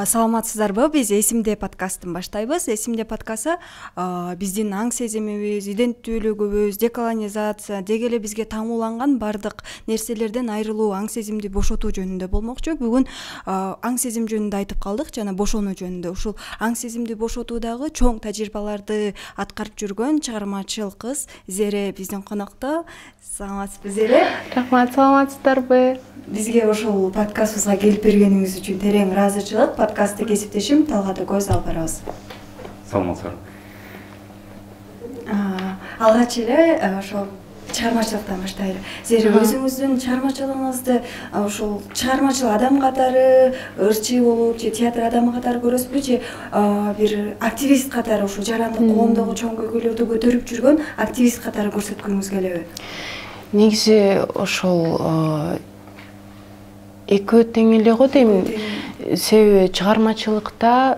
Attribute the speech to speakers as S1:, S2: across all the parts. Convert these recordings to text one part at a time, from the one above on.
S1: Саламатсыздарбы? Биз Эсимде подкастын баштайбыз. Эсимде подкасты биздин аң сезимибиз, иденттүүлүгүбүз, деколонизация, деги эле бизге таңууланган бардык нерселерден айрылуу, аң сезимди бошотуу жөнүндө болмокчу. Бүгүн аң сезим жөнүндө айтып калдык жана бошонуу жөнүндө. Ушул аң сезимди бошотуудагы чоң тажрыйбаларды аткарып жүргөн чыгармачыл кыз Зере биздин конокто. Саламатсызбы, Зере?
S2: Рахмат, саламатсыздарбы?
S1: Бизге ошол подкастыбызга келип бергениңиз үчүн терең ыраазычылык. Подкастты кесиптешим Талгат экөөбүз алып барабыз.
S3: Саламатсыздар.
S1: Алгач эле ошол чыгармачылыктан баштайлы. Зере өзүңүздүн чыгармачылыгыңызды ошол чыгармачыл адам катары, ырчы болуп, же театр адамы катары көрөсүзбү, же бир активист катары, ошол жарандык коомдогу чоң көйгөйлөрдү көтөрүп жүргөн активист катары көрсөткүңүз келеби?
S2: Негизи ошол экөө тең эле го дейм. Себеби чыгармачылыкта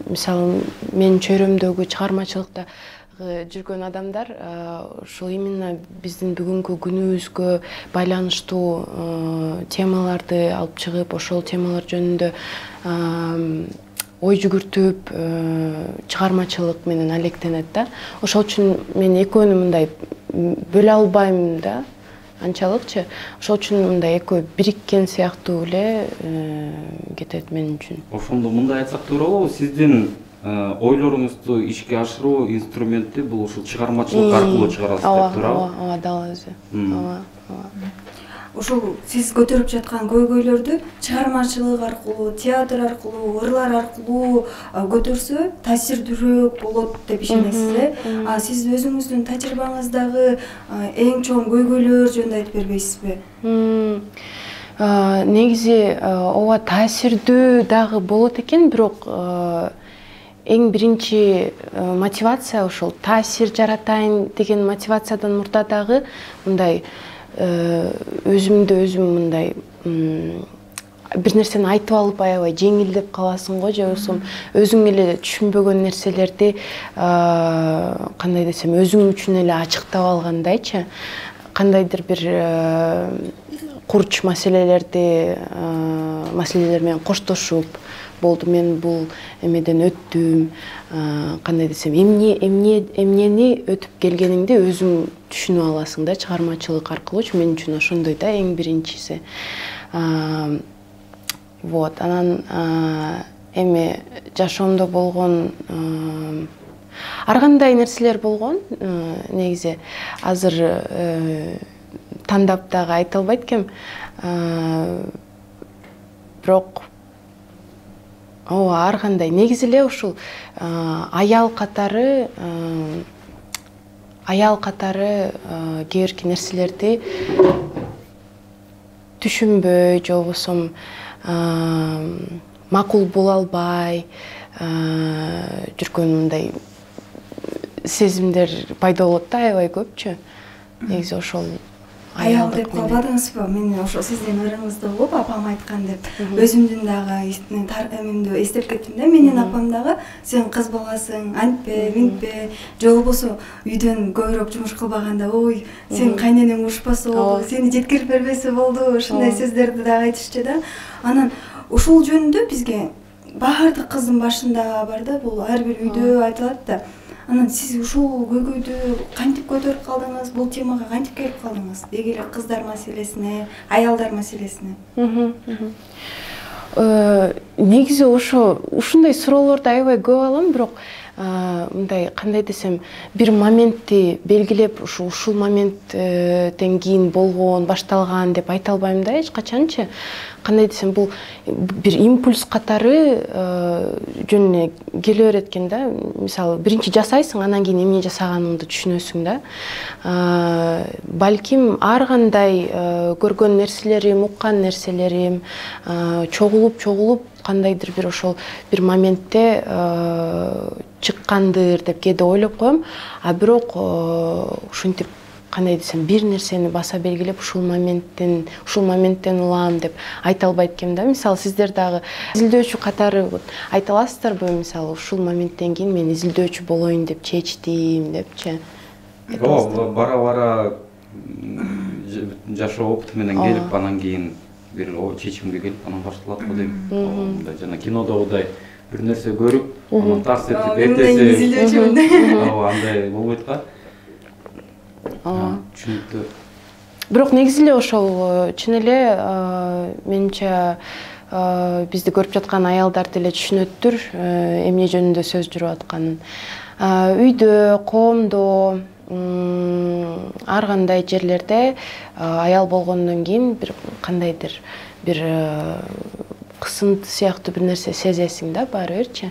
S2: мисалы менин чөйрөмдөгү чыгармачылыкта жүргөн адамдар ушул именно биздин бүгүнкү күнүбүзгө байланыштуу темаларды алып чыгып, ошол темалар жөнүндө ой жүгүртүп чыгармачылык менен алектенет да. Ошол үчүн мен экөөнү мындай бөлө албайм да. Анчалыкчы. Ошол үчүн мындай экөө бириккен сыяктуу эле кетет мен үчүн.
S3: Ошондо мындай айтсак туура болобу? Сиздин ойлоруңузду ишке ашыруу инструменти бул ушул чыгармачылык аркылуу чыгарасыз деп туурабы?
S2: Ооба, дал өзү.
S1: Ошол сиз көтөрүп жаткан көйгөйлөрдү чыгармачылык аркылуу, театр аркылуу, ырлар аркылуу көтөрсө таасирдүүрөөк болот деп ишенесиз, э? Сиз өзүңүздүн тажрыйбаңыздагы эң чоң көйгөйлөр жөнүндө айтып бербейсизби?
S2: Негизи ооба таасирдүү дагы болот экен, бирок эң биринчи мотивация ошол таасир жаратайын деген мотивациядан мурда дагы мындай өзүмдү өзүм мындай бир нерсени айтып алып аябай жеңилдеп каласың го, же болбосо өзүң эле түшүнбөгөн нерселерди кандай десем өзүң үчүн эле ачыктап алгандайчы, кандайдыр бир курч маселелер менен коштошуп, болду мен бул эмеден өттүм, кандай десем эмнени өтүп келгениңди өзүң түшүнүп аласың да чыгармачылык аркылуу. Мен үчүн ошондой да эң биринчиси. Вот, анан эми жашоомдо болгон ар кандай нерселер болгон. Негизи азыр тандап дагы айта албайт экем. Бирок ар кандай негизи эле ушул аял катары кээ бирки нерселерди түшүнбөй, же болбосо макул боло албай жүргөн мындай сезимдер пайда болот да аябай көпчү. Негизи ошол
S1: аял деп калбадыңызбы? Мен ошол сиздин ырыңызды угуп, апам айткан деп өзүмдүн дагы эмемди эстеп кеттим да. Менин апам дагы сен кыз баласың, антпе, минтпе, же болбосо үйдөн көбүрөөк жумуш кылбаганда, ой, сен кайненең урушпаса болду, сени жеткирип бербесе болду, ушундай сөздөрдү дагы айтышчу да. Анан ушул жөнүндө бизге баардык кыздын башында бар да, бул ар бир үйдө айтылат да. Анан сиз ушул көйгөйдү кантип көтөрүп калдыңыз? Бул темага кантип келип калдыңыз? Деги эле кыздар маселесине, аялдар маселесине.
S2: Негизи ушундай суроолорду аябай көп алам, бирок мындай кандай десем, бир моментти белгилеп, ушул моменттен кийин болгон, башталган деп айта албайм да эч качанчы. Кандай десем, бул бир импульс катары жөнүнө келе берет экен да. Мисалы, биринчи жасайсың, анан кийин эмне жасаганыңды түшүнөсүң да. Балким ар кандай көргөн нерселерим, уккан нерселерим чогулуп кандайдыр бир ошол бир моментте чыккандыр деп кээде ойлоп коем. Бирок ушинтип кандай десем, бир нерсени баса белгилеп ушул моменттен улам деп айта албайт экем да. Мисалы, сиздер дагы изилдөөчү катары айта аласыздарбы? Мисалы, ушул моменттен кийин мен изилдөөчү болоюн деп чечтим депчи.
S3: Бара-бара жашоо опыты менен келип, анан кийин бир чечимге келип анан башталат го дейм. Мындай жана кинодогудай бир нерсе көрүп, анан тарс этип эртеси андай болбойт го. Түшүнүктүү.
S2: Бирок негизи эле ошол чын эле менимче бизди көрүп жаткан аялдар деле түшүнөттүр эмне жөнүндө сөз жүрүп атканын. Үйдө, коомдо, ар кандай жерлерде аял болгондон кийин бир кандайдыр бир кысынты сыяктуу бир нерсе сезесиң да, баары бирчи.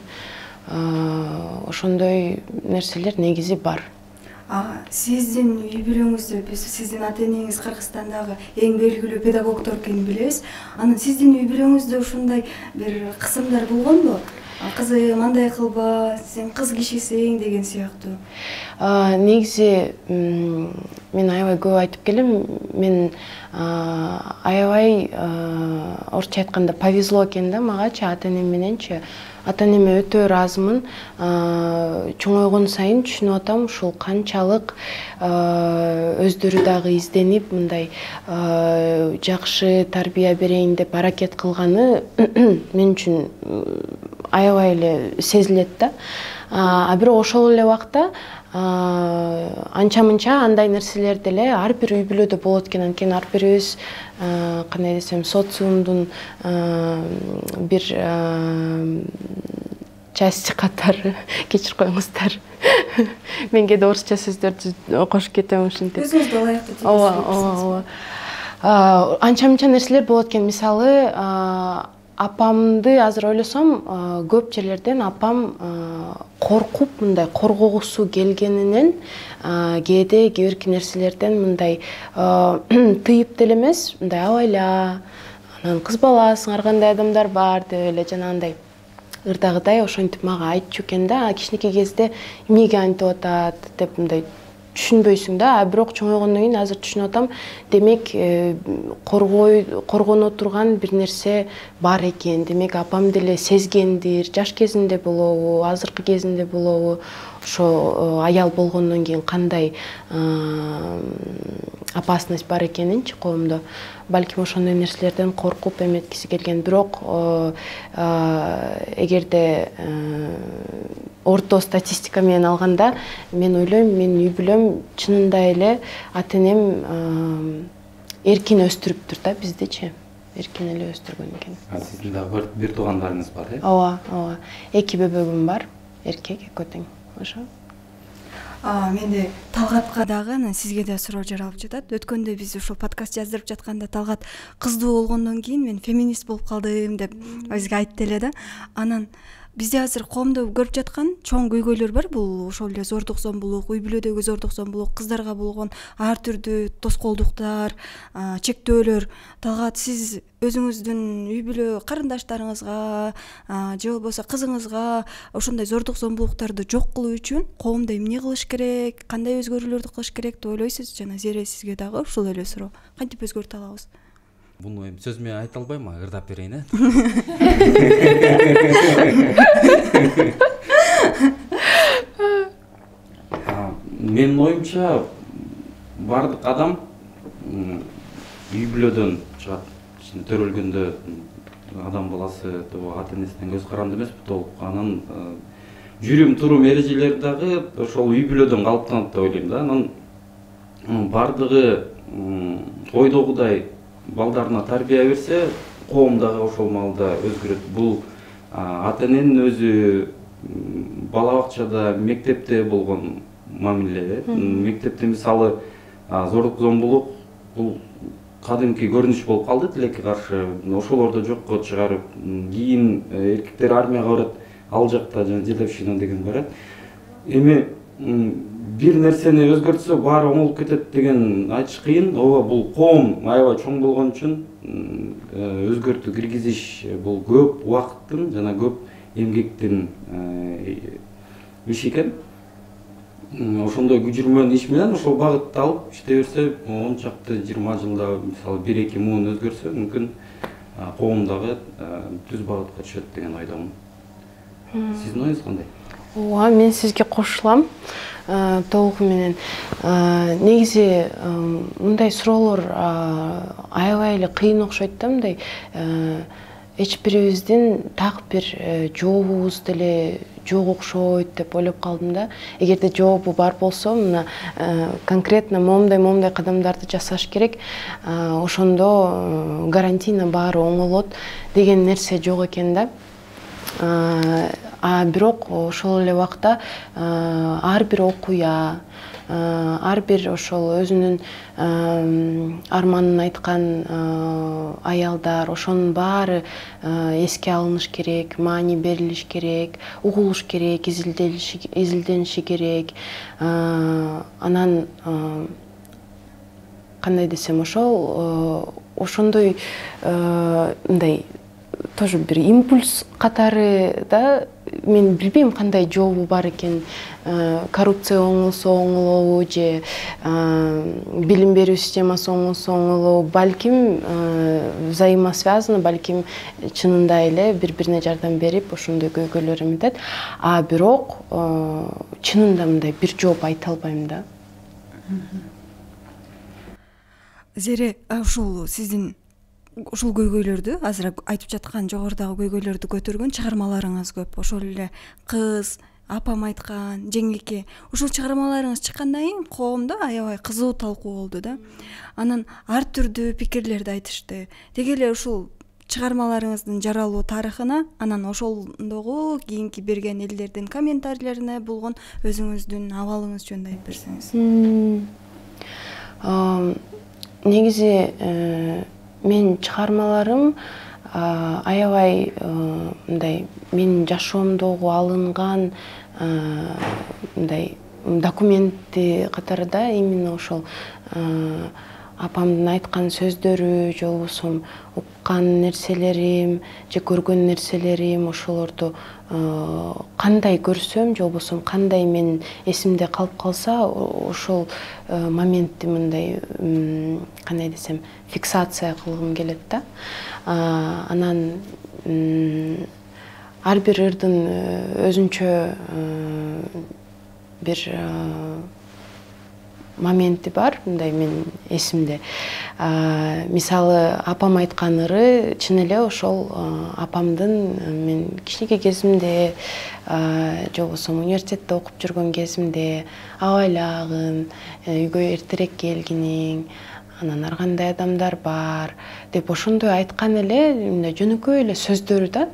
S2: Ошондой нерселер негизи бар.
S1: Сиздин үй бүлөңүздө сиздин ата-энеңиз Кыргызстандагы эң белгилүү педагогдор экенин билебиз. Анан сиздин үй бүлөңүздө ушундай бир кысымдар болгонбу? Кызым андай кылба, сен кыз кишисиң деген сыяктуу.
S2: Негизи мен аябай көп айтып келем. Мен аябай орусча айтканда повезло экен да магачы ата-энем мененчи. Ата-энеме өтө ыраазымын. Чоңойгон сайын түшүнүп атам ушул канчалык өздөрү дагы изденип мындай жакшы тарбия берейин деп аракет кылганы мен үчүн аябай эле сезилет да. Бирок ошол эле убакта анча-мынча андай нерселер деле ар бир үй бүлөдө болот экен. Анткени ар бирибиз кандай десем социумдун бир части катары кечирип коюңуздар. Мен кээде орусча сөздөрдү кошуп кетем ушинтип.
S1: Өзүңүздү ылайыктуу тийгизиңиз.
S2: Анча-мынча нерселер болот экен. Мисалы, апамды азыр ойлосом, көп жерлерден апам коркуп мындай коргогусу келгенинен кээде кээ бир нерселерден мындай тыйып деле эмес, мындай абайла, анан кыз баласың, ар кандай адамдар бар деп эле жана андай ырдагыдай ошентип мага айтчу экен да. Кичинекей кезде эмнеге антип атат деп мындай түшүнбөйсүң да. Бирок чоңойгондон кийин азыр түшүнүп атам. Демек коргоно турган бир нерсе бар экен. Демек апам деле сезгендир. Жаш кезинде болобу, азыркы кезинде болобу, ошо аял болгондон кийин кандай опасность бар экенинчи коомдо. Балким ошондой нерселерден коркуп эметкиси келген. Бирок эгерде орто статистика менен алганда, мен ойлойм, мен үй бүлөм чынында эле ата-энем эркин өстүрүптүр да биздичи. Эркин эле өстүргөн экен.
S3: Сиздин дагы бир туугандарыңыз бар, э?
S2: Ооба. 2 бөбөгүм бар. Эркек, экөө тең. Ошо.
S1: Менде Талгатка дагы анан сизге да суроо жаралып жатат. Өткөндө биз ушул подкаст жаздырып жатканда Талгат кыздуу болгондон кийин мен феминист болуп калдым деп бизге айтты эле да. Анан бизде азыр коомдо көрүп жаткан чоң көйгөйлөр бар. Бул ошол эле зордук зомбулук, үй бүлөдөгү зордук зомбулук, кыздарга болгон ар түрдүү тоскоолдуктар, чектөөлөр. Талгат, сиз өзүңүздүн үй бүлө карындаштарыңызга же болбосо кызыңызга ошондой зордук зомбулуктарды жок кылуу үчүн коомдо эмне кылыш керек, кандай өзгөрүүлөрдү кылыш керек деп ойлойсуз? Жана Зере, сизге дагы ушул эле суроо. Кантип өзгөртө алабыз?
S3: Буну эми сөз менен айта албайм, ырдап берейин, э? Менин оюмча бардык адам үй бүлөдөн чыгат. Төрөлгөндө адам баласы ата-энесинен көз каранды эмес толук. Анан жүрүм турум эрежелери дагы ошол үй бүлөдөн калыптанат деп ойлойм да. Анан бардыгы ойдогудай балдарына тарбия берсе, коом дагы ошол маалда өзгөрөт. Бул ата-эненин өзү бала бакчада, мектепте болгон мамиле. Мектепте мисалы зордук зомбулук бул кадимки көрүнүш болуп калды тилекке каршы. Ошолорду жокко чыгарып, кийин эркектер армияга барат, ал жакта жана дедовщина деген барат. Эми бир нерсени өзгөртсө баары оңолуп кетет деген айтыш кыйын. Ооба, бул коом аябай чоң болгон үчүн өзгөртүү киргизиш бул көп убакыттын жана көп эмгектин иши экен. Ошондой күжүрмөн иш менен ошол багытты алып иштей берсе, 10 чакты 20 жылда мисалы 1-2 муун өзгөрсө, мүмкүн коом дагы түз багытка түшөт деген ойдомун. Сиздин оюңуз кандай?
S2: Ооба, мен сизге кошулам толугу менен. Негизи мындай суроолор аябай эле кыйын окшойт да, мындай эч бирибиздин так бир жообубуз деле жок окшойт деп ойлоп калдым да. Эгерде жообу бар болсо, мына конкретно момундай кадамдарды жасаш керек, ошондо гарантийно баары оңолот деген нерсе жок экен да. Бирок ошол эле убакта ар бир окуя, ар бир ошол өзүнүн арманын айткан аялдар, ошонун баары эске алыныш керек, маани берилиш керек, угулуш керек, изилдениши керек. Анан кандай десем, ошондой мындай тоже бир импульс катары да. Мен билбейм кандай жообу бар экен, коррупция оңолсо оңолобу же билим берүү системасы оңолсо оңолобу, балким взаимосвязано, балким чынында эле бири-бирине жардам берип ошондой көйгөйлөр эметет. Бирок чынында мындай бир жооп айта албайм да.
S1: Зере, ушул сиздин ушул көйгөйлөрдү, азыр айтып жаткан жогорудагы көйгөйлөрдү көтөргөн чыгармаларыңыз көп. Ошол эле Кыз, Апам айткан, Жеңеке. Ушул чыгармаларыңыз чыккандан кийин коомдо аябай кызуу талкуу болду да. Анан ар түрдүү пикирлерди айтышты. Деги эле ушул чыгармаларыңыздын жаралуу тарыхына, анан ошондогу кийинки берген элдердин комментарийлерине болгон өзүңүздүн абалыңыз жөнүндө айтып берсеңиз.
S2: Негизи мен чыгармаларым аябай мындай менин жашоомдогу алынган мындай документи катары да, именно ошол апамдын айткан сөздөрү же болбосо уккан нерселерим же көргөн нерселерим, ошолорду кандай көрсөм же болбосо кандай менин эсимде калып калса, ошол моментти мындай кандай десем фиксация кылгым келет да. Анан ар бир ырдын өзүнчө бир моменти бар, мындай мен эсимде. Мисалы, апам айткан ыры чын эле ошол апамдын мен кичинекей кезимде же болбосо университетте окуп жүргөн кезимде абайлагын, үйгө эртерээк келгиниң, анан ар кандай адамдар бар деп ошондой айткан эле, мындай жөнөкөй эле сөздөрү да.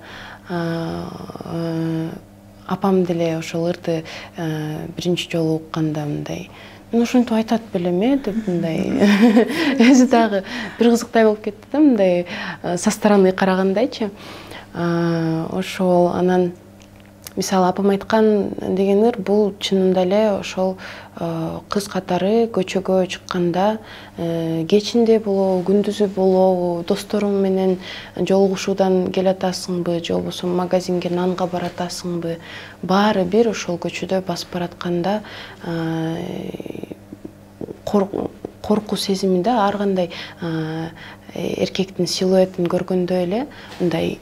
S2: Апам деле ошол ырды биринчи жолу укканда мындай ушинтип айтат белем деп мындай өзү дагы бир кызыктай болуп кетти да, мындай со стороны карагандайчы. Ошол анан мисалы апам айткан деген ыр бул чынында эле ошол кыз катары көчөгө чыкканда кечинде болобу, күндүзү болобу, досторуң менен жолугушуудан келатасыңбы же болбосо магазинге нанга баратасыңбы, баары бир ошол көчөдө басып баратканда коркуу сезими да, ар кандай эркектин силуэтин көргөндө эле мындай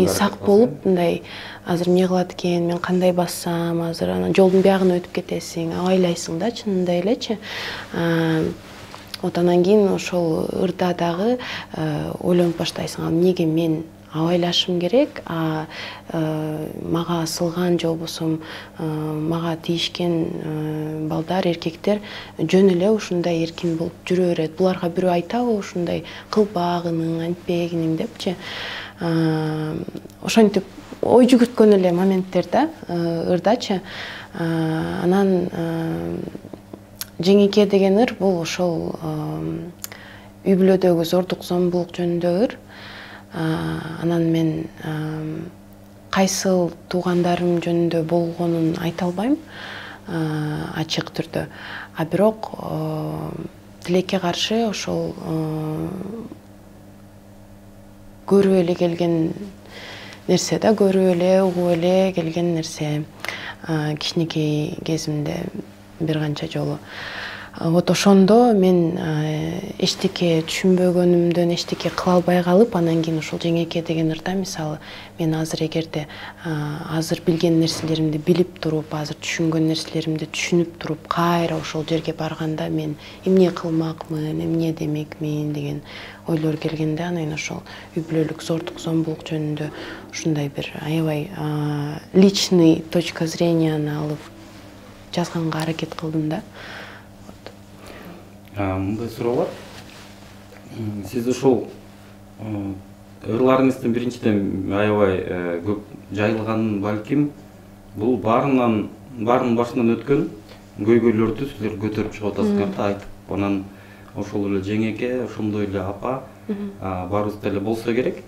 S2: сак болуп, мындай азыр эмне кылат экен, мен кандай бассам, азыр анан жолдун биягына өтүп кетесиң, абайлайсың да чынында элечи. Вот анан кийин ошол ырда дагы ойлонуп баштайсың, эмнеге мен абайлашым керек, мага асылган же болбосо мага тийишкен балдар, эркектер жөн эле ушундай эркин болуп жүрө берет. Буларга бирөө айтабы ушундай кылбагының, антпегиниң депчи. Ошентип ой жүгүрткөн эле моменттер да, ырдачы. Анан Жеңеке деген ыр бул ошол үй бүлөдөгү зордук зомбулук жөнүндө ыр. Анан мен кайсыл туугандарым жөнүндө болгонун айта албайм ачык түрдө. Бирок тилекке каршы ошол көрүп эле келген нерсе да, көрүп эле, угуп эле келген нерсе кичинекей кезимде бир канча жолу. Вот ошондо мен эчтеке түшүнбөгөнүмдөн эчтеке кыла албай калып, анан кийин ушул жеңеке деген ырда мисалы мен азыр эгерде азыр билген нерселеримди билип туруп, азыр түшүнгөн нерселеримди түшүнүп туруп, кайра ошол жерге барганда мен эмне кылмакмын, эмне демекмин деген ойлор келгенде, анан ошол үй бүлөлүк зордук зомбулук жөнүндө ушундай бир аябай личный точка зренияны алып жазганга аракет кылдым да.
S3: Мындай суроо бар. Сиз ушул ырларыңыздын биринчиден аябай көп жайылганын балким бул баарынын башынан өткөн көйгөйлөрдү силер көтөрүп чыгып атасыңар да, айтып. Анан ошол эле жеңеке, ошондой эле апа баарыбызда эле болсо керек.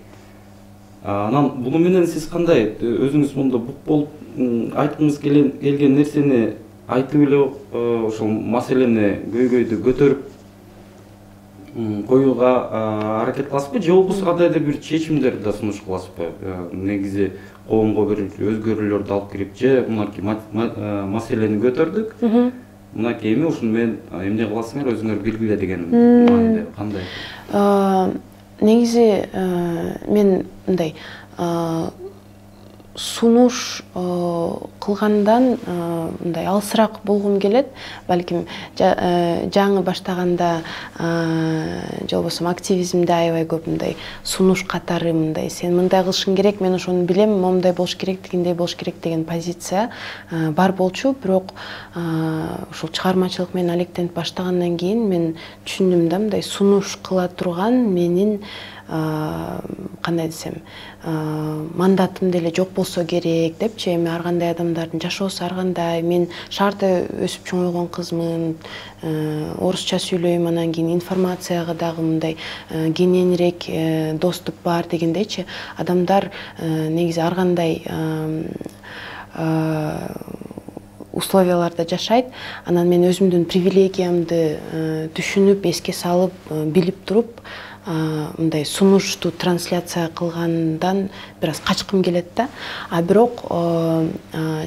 S3: Анан буну менен сиз кандай өзүңүз мында бук болуп айткыңыз келген нерсени айтып эле ошол маселени көйгөйдү көтөрүп коюуга аракет кыласызбы, же болбосо кандайдыр бир чечимдерди да сунуш кыласызбы? Негизи коомго бир өзгөрүүлөрдү алып кирип, же мынакей маселени көтөрдүк, мынакей эми ушуну менен эмне кыласыңар өзүңөр белгиле деген мааниде кандай?
S2: Негизи мен мындай сунуш кылгандан мындай алысыраак болгум келет. Балким жаңы баштаганда же болбосо активизмде аябай көп мындай сунуш катары мындай сен мындай кылышың керек, мен ошону билем, момундай болуш керек, тигиндей болуш керек деген позиция бар болчу. Бирок ушул чыгармачылык менен алектенип баштагандан кийин мен түшүндүм да, мындай сунуш кыла турган менин кандай десем, мандатым деле жок болсо керек депчи. Эми ар кандай адамдардын жашоосу ар кандай. Мен шаарда өсүп чоңойгон кызмын, орусча сүйлөйм, анан кийин информацияга дагы мындай кененирээк доступ бар дегендейчи. Адамдар негизи ар кандай условияларда жашайт. Анан мен өзүмдүн привилегиямды түшүнүп, эске салып, билип туруп, мындай сунушту трансляция кылгандан бир аз качкым келет да. Бирок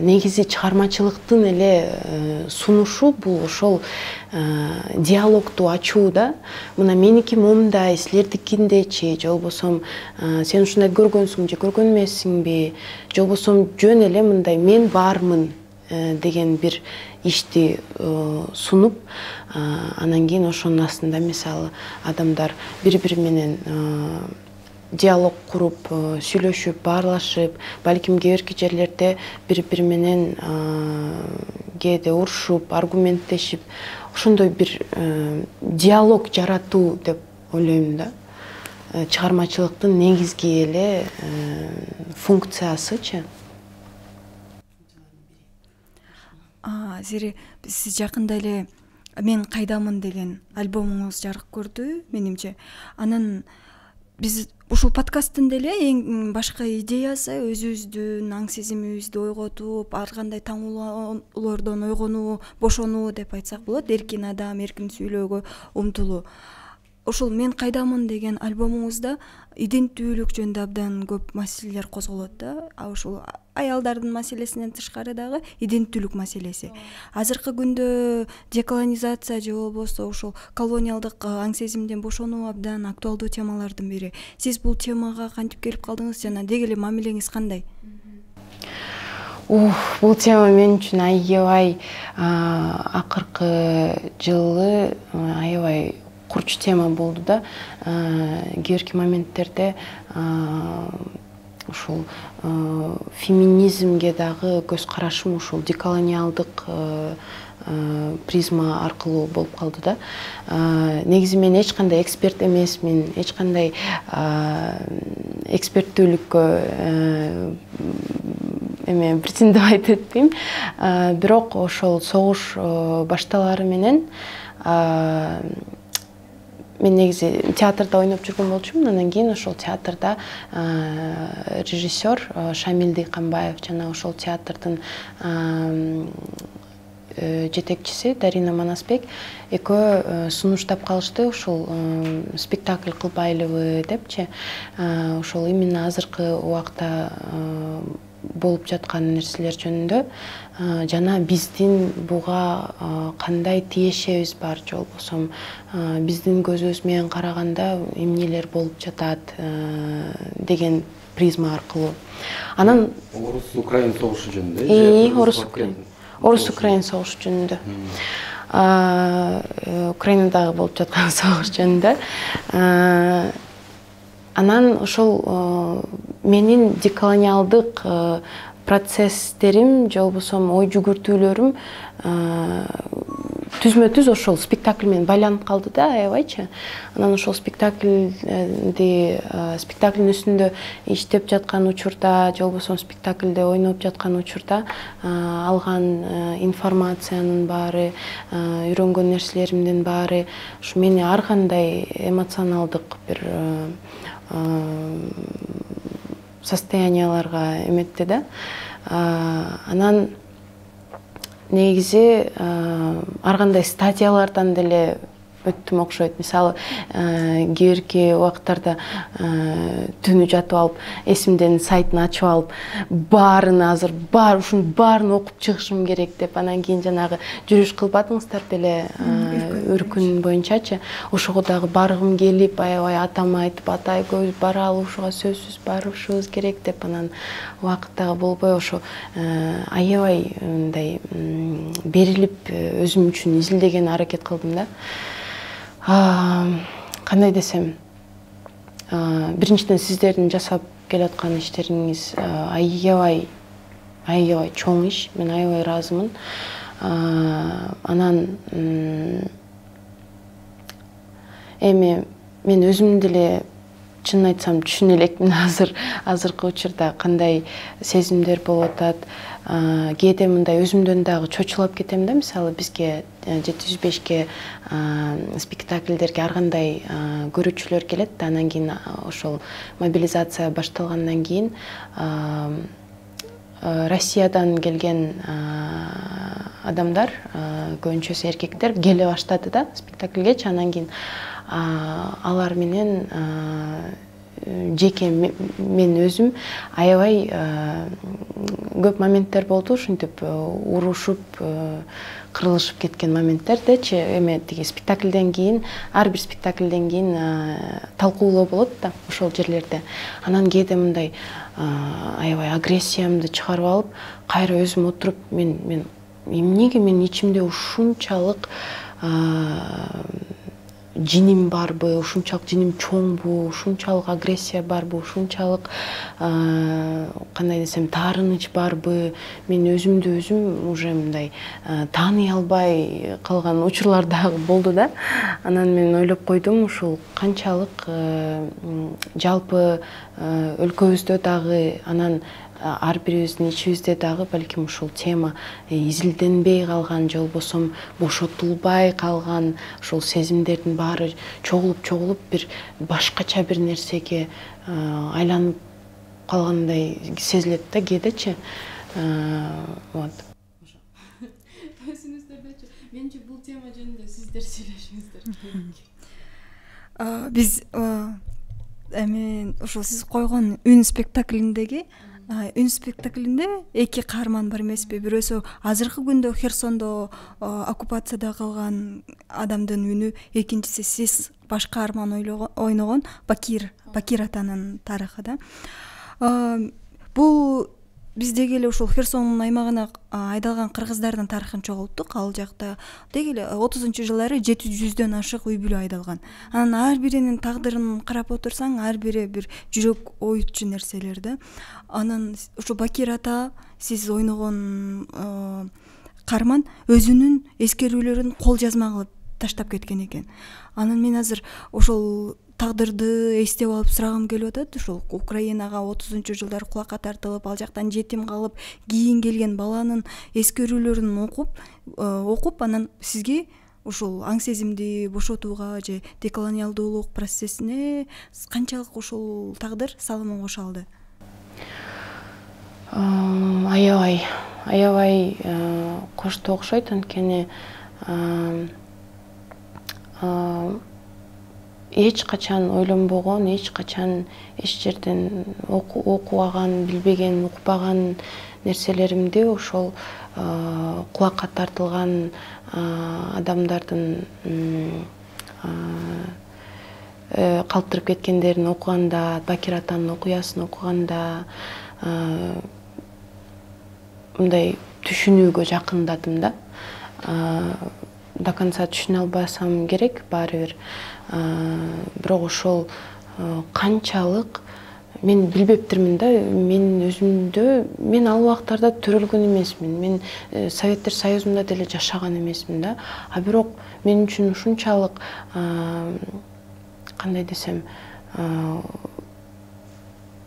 S2: негизи чыгармачылыктын эле сунушу бул ошол диалогду ачуу да. Мына меники момундай, силердикиндечи, же болбосо сен ушундай көргөнсүң же көргөн эмессиңби, же болбосо жөн эле мындай мен бармын деген бир ишти сунуп, анан кийин ошонун астында мисалы адамдар бири-бири менен диалог куруп, сүйлөшүп, баарлашып, балким кээ бирки жерлерде бири-бири менен кээде урушуп, аргументтешип, ошондой бир диалог жаратуу деп ойлойм да. Чыгармачылыктын негизги эле функциясычы.
S1: Зири, сиз жакында эле мен кайдамын деген альбомуңуз жарык көрдү, менимче. Анан биз ушул подкасттын деле эң башкы идеясы өзүбүздүн аң сезимибизди ойготуп, ар кандай таңуулоордон ойгонуу, бошонуу деп айтсак болот, эркин адам, эркин сүйлөөгө умтулуу. Ушул мен кайдамын деген альбомуңузда иденттүүлүк жөнүндө абдан көп маселелер козголот да. Ушул аялдардын маселесинен тышкары дагы иденттүүлүк маселеси. Азыркы күндө деколонизация же болбосо ушул колониалдык аң сезимден бошонуу абдан актуалдуу темалардын бири. Сиз бул темага кантип келип калдыңыз жана деги эле мамилеңиз кандай?
S2: Бул тема мен үчүн аябай акыркы жылы аябай курч тема болду да. Кээ бирки моменттерде ушул феминизмге дагы көз карашым ушул деколониалдык призма аркылуу болуп калды да. Негизи мен эч кандай эксперт эмесмин, эч кандай эксперттүүлүккө претендовать этпейм. Бирок ошол согуш башталары менен мен негизи театрда ойноп жүргөн болчумун. Анан кийин ошол театрда режиссер Шамил Дыйканбаев жана ошол театрдын жетекчиси Дарина Манасбек экөө сунуштап калышты. Ушул спектакль кылбайлыбы депчи. Ошол именно азыркы убакта болуп жаткан нерселер жөнүндө жана биздин буга кандай тиешебиз бар же болбосо биздин көзүбүз менен караганда эмнелер болуп жатат деген призма аркылуу. Анан
S3: Орус-Украин согушу жөнүндө?
S2: Орус-Украин согушу жөнүндө. Украинадагы болуп жаткан согуш жөнүндө. Анан ошол менин деколониалдык процесстерим же болбосо ой жүгүртүүлөрүм түзмө-түз ошол спектакль менен байланып калды да, аябайчы. Анан ошол спектаклдин үстүндө иштеп жаткан учурда же болбосо спектакльде ойноп жаткан учурда алган информациянын баары, үйрөнгөн нерселеримдин баары ушу мени ар кандай эмоционалдык бир состоянияларга эметти да. Анан негизи ар кандай стадиялардан деле өттүм окшойт. Мисалы, кээ бирки убакыттарда түнү жатып алып, эсимден сайтын ачып алып, ушунун баарын окуп чыгышым керек деп, анан кийин жанагы жүрүш кылбадыңыздар беле үркүн боюнчачы. Ошого дагы баргым келип, аябай атама айтып, атай көп баралы, ушуга сөзсүз барышыбыз керек деп, анан убакыт дагы болбой, ошо аябай мындай берилип өзүм үчүн изилдеген аракет кылдым да. Кандай десем, биринчиден сиздердин жасап келаткан иштериңиз аябай чоң иш, мен аябай ыраазымын. Анан эми мен өзүм деле чынын айтсам түшүнө элекмин азыркы учурда кандай сезимдер болуп атат. Кээде мындай өзүмдөн дагы чочулап кетем да, мисалы бизге 705-ке спектакльдерге ар кандай көрүүчүлөр келет да, анан кийин ошол мобилизация башталгандан кийин Россиядан келген адамдар, көбүнчөсү эркектер келе баштады да спектакльгечи. Анан кийин алар менен жеке мен өзүм аябай көп моменттер болду, ушинтип урушуп, кырылышып кеткен моменттerdечи. Эми тиги спектакльден кийин, ар бир спектакльден кийин талкуулоо болот да ошол жерлерде. Анан кээде мындай аябай агрессиямды чыгарып алып, кайра өзүм отуруп, мен эмнеге мен ичимде ушунчалык жиним барбы, ушунчалык жиним чоңбу, ушунчалык агрессия барбы, ушунчалык кандай десем таарыныч барбы, мен өзүмдү өзүм уже мындай тааный албай калган учурлар дагы болду да. Анан мен ойлоп койдум, ушул канчалык жалпы өлкөбүздө дагы, анан ар бирибиздин ичибизде дагы балким ушул тема изилденбей калган же болбосо бошотулбай калган ушул сезимдердин баары чогулуп бир башкача бир нерсеге айланып калгандай сезилет да кээдечи. Вот.
S4: Өзүңүздөрдүчү менчи бул тема жөнүндө сиздер сүйлөшүңүздөр.
S1: Биз эми ошол сиз койгон үн спектаклиндеги эки каарман бар эмеспи? Бирөөсү азыркы күндө Херсондо оккупацияда калган адамдын үнү, экинчиси сиз баш каарман ойногон Бакир атанын тарыхы да. Бул биз деги эле ушул Херсон аймагына айдалган кыргыздардын тарыхын чогулттук. Ал жакта деги эле 30-жылдары 700дөн ашык үй бүлө айдалган. Анан ар биринин тагдырын карап отурсаң, ар бири бир жүрөк оютчу нерселер да. Анан ушу Бакир ата, сиз ойногон каарман өзүнүн эскерүүлөрүн кол жазма кылып таштап кеткен экен. Анан мен азыр ошол тагдырды эстеп алып сурагым келип атат. Ушул Украинага 30-жылдары кулакка тартылып, ал жактан жетим калып, кийин келген баланын эскерүүлөрүн окуп, анан сизге ушул аң сезимди бошотууга же деколониалдуулук процессине канчалык ушул тагдыр салымын кошо алды?
S2: Аябай кошту окшойт, анткени эч качан ойлонбогон, эч качан эч жерден окубаган, билбеген, укпаган нерселеримди ошол кулакка тартылган адамдардын калтырып кеткендерин окуганда, Бакир атанын окуясын окуганда мындай түшүнүүгө жакындадым да. До конца түшүнө албасам керек баары бир. Бирок ошол канчалык мен билбептирмин да, мен өзүмдө мен ал убактарда төрөлгөн эмесмин. Мен Советтер Союзунда деле жашаган эмесмин да. А бирок мен үчүн ушунчалык кандай десем,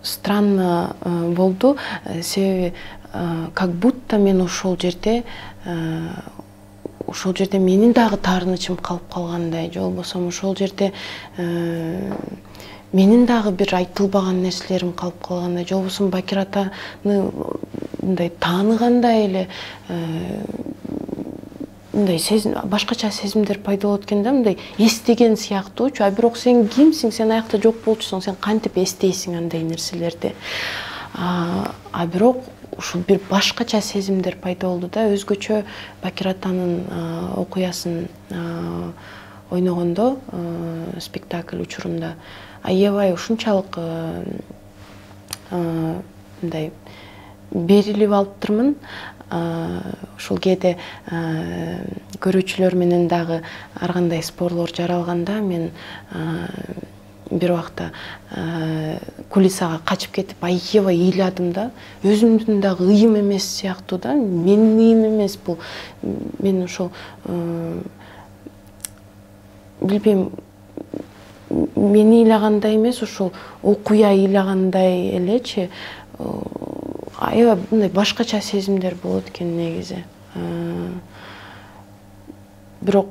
S2: странно болду, себеби как будто мен ошол жерде менин дагы таарынычым калып калгандай, же болбосо ошол жерде менин дагы бир айтылбаган нерселерим калып калгандай, же болбосо Бакир атаны мындай тааныгандай эле мындай башкача сезимдер пайда болот экен да, мындай эстеген сыяктуучу. А бирок сен кимсиң, сен аякта жок болчусуң, сен кантип эстейсиң андай нерселерди. А бирок ушул бир башкача сезимдер пайда болду да, өзгөчө Бакир атанын окуясын ойногондо, спектакль учурунда. Аябай ушунчалык мындай берилип алыптырмын. Ушул кээде көрүүчүлөр менен дагы ар кандай спорлор жаралганда мен бир убакта кулисага качып кетип аябай ыйладым да. Өзүмдүн дагы ыйым эмес сыяктуу да, менин ыйым эмес бул. Мен ошол билбейм, мен ыйлагандай эмес, ошол окуя ыйлагандай элечи. Аябай мындай башкача сезимдер болот экен негизи. Бирок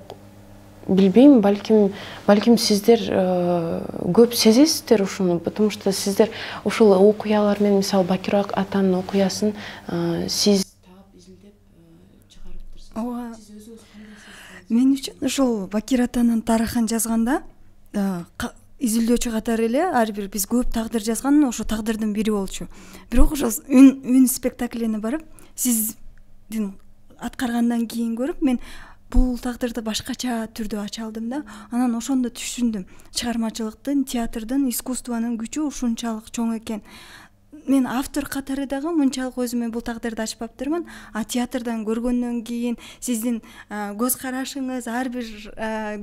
S2: билбейм, балким сиздер көп сезесиздер ушуну, потому что сиздер ушул окуялар менен, мисалы Бакир атанын окуясын сиз таап изилдеп чыгарыптырсыз.
S1: Ооба.
S4: Сиз өзүңүз кандай сездиңиз?
S1: Мен үчүн ошол Бакир атанын тарыхын жазганда изилдөөчү катары эле ар бир биз көп тагдыр жазган, ошо тагдырдын бири болчу. Бирок ошол үн спектаклине барып, сиздин аткаргандан кийин көрүп, мен бул тагдырды башкача түрдө ача алдым да. Анан ошондо түшүндүм, чыгармачылыктын, театрдын, искусствонун күчү ушунчалык чоң экен. Мен автор катары дагы мынчалык өзүмө бул тагдырды ачпаптырмын, а театрдан көргөндөн кийин сиздин көз карашыңыз, ар бир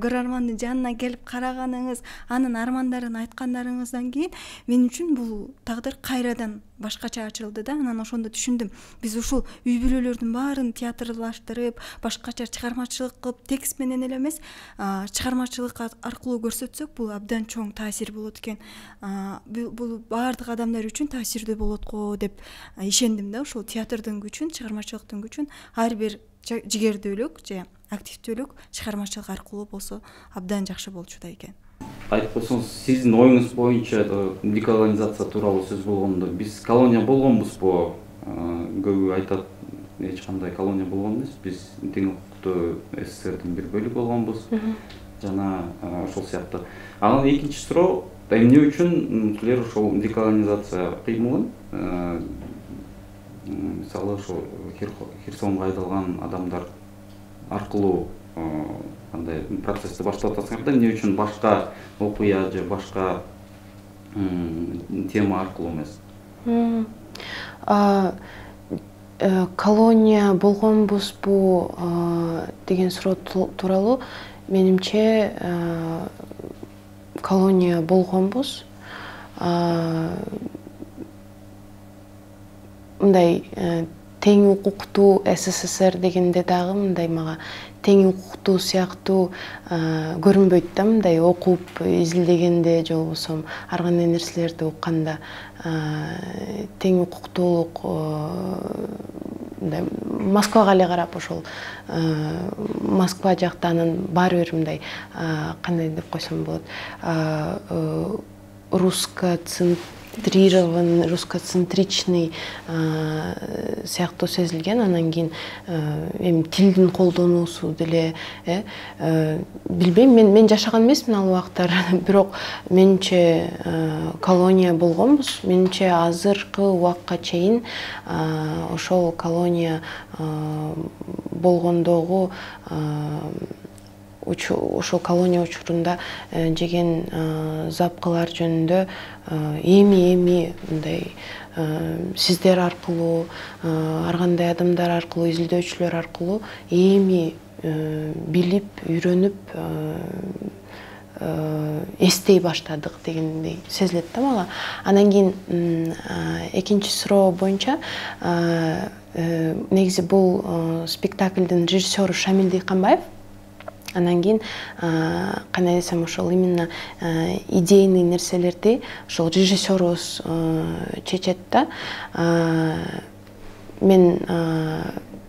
S1: көрөрмандын жанына келип караганыңыз, анын армандарын айткандарыңыздан кийин мен үчүн бул тагдыр кайрадан башкача ачылды да. Анан ошондо түшүндүм, биз ушул үй бүлөлөрдүн баарын театрлаштырып, башкача чыгармачылык кылып, текст менен эле эмес, чыгармачылык аркылуу көрсөтсөк, бул абдан чоң таасир болот экен. Бул баардык адамдар үчүн таасирдүү болот го деп ишендим да. Ошол театрдын күчүн, чыгармачылыктын күчүн ар бир жигердүүлүк же активдүүлүк чыгармачылык аркылуу болсо абдан жакшы болчу да экен.
S3: Айтып койсоңуз, сиздин оюңуз боюнча деколонизация тууралуу сөз болгондо, биз колония болгонбузбу? Көбү айтат, эч кандай колония болгон эмес, биз тең укуктуу СССРдин бир бөлүгү болгонбуз. Жана ошол сыяктуу. Анан экинчи суроо, эмне үчүн силер ошол деколонизация кыймылын, мисалы ошол Херсонго айдалган адамдар аркылуу кандай процессти баштап атасыңар да, эмне үчүн башка окуя же башка тема аркылуу эмес?
S2: Колония болгонбузбу деген суроо тууралуу менимче колония болгонбуз. Мындай тең укуктуу СССР дегенде дагы мындай мага тең укуктуу сыяктуу көрүнбөйт да, мындай окуп изилдегенде же болбосо ар кандай нерселерди укканда тең укуктуулук мындай Москвага эле карап, ошол Москва жакта анан баары бир мындай кандай деп койсом болот, центрирован, русскоцентричный сыяктуу сезилген. Анан кийин эми тилдин колдонуусу деле билбейм, мен жашаган эмесмин ал убактар, бирок менимче колония болгонбуз. Менимче азыркы убакка чейин ошол колония болгондогу ошол колония учурунда жеген запкылар жөнүндө эми мындай сиздер аркылуу, ар кандай адамдар аркылуу, изилдөөчүлөр аркылуу эми билип, үйрөнүп, эстей баштадык дегендей сезилет да мага. Анан кийин экинчи суроо боюнча, негизи бул спектаклдин режиссеру Шамил Дыйканбаев. Анан кийин кандай десем, ошол именно идейный нерселерди ошол режиссерубуз чечет да. Мен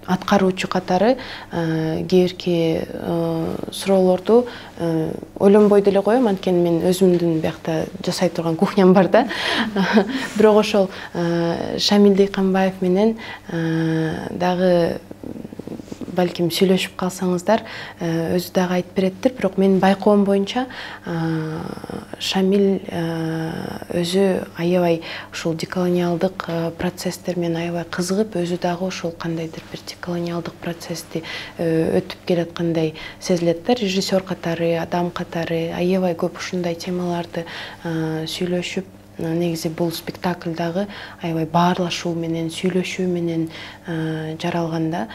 S2: аткаруучу катары кээ бирки суроолорду ойлонбой деле коем, анткени мен өзүмдүн биякта жасай турган кухням бар да. Бирок ошол Шамил Дыйканбаев менен дагы балким сүйлөшүп калсаңыздар, өзү дагы айтып береттир. Бирок менин байкоом боюнча Шамил өзү аябай ушул деколониалдык процесстер менен аябай кызыгып, өзү дагы ушул кандайдыр бир деколониалдык процессти өтүп келаткандай сезилет да. Режиссер катары, адам катары аябай көп ушундай темаларды сүйлөшүп, негизи бул спектакль дагы аябай баарлашуу менен, сүйлөшүү менен жаралган да.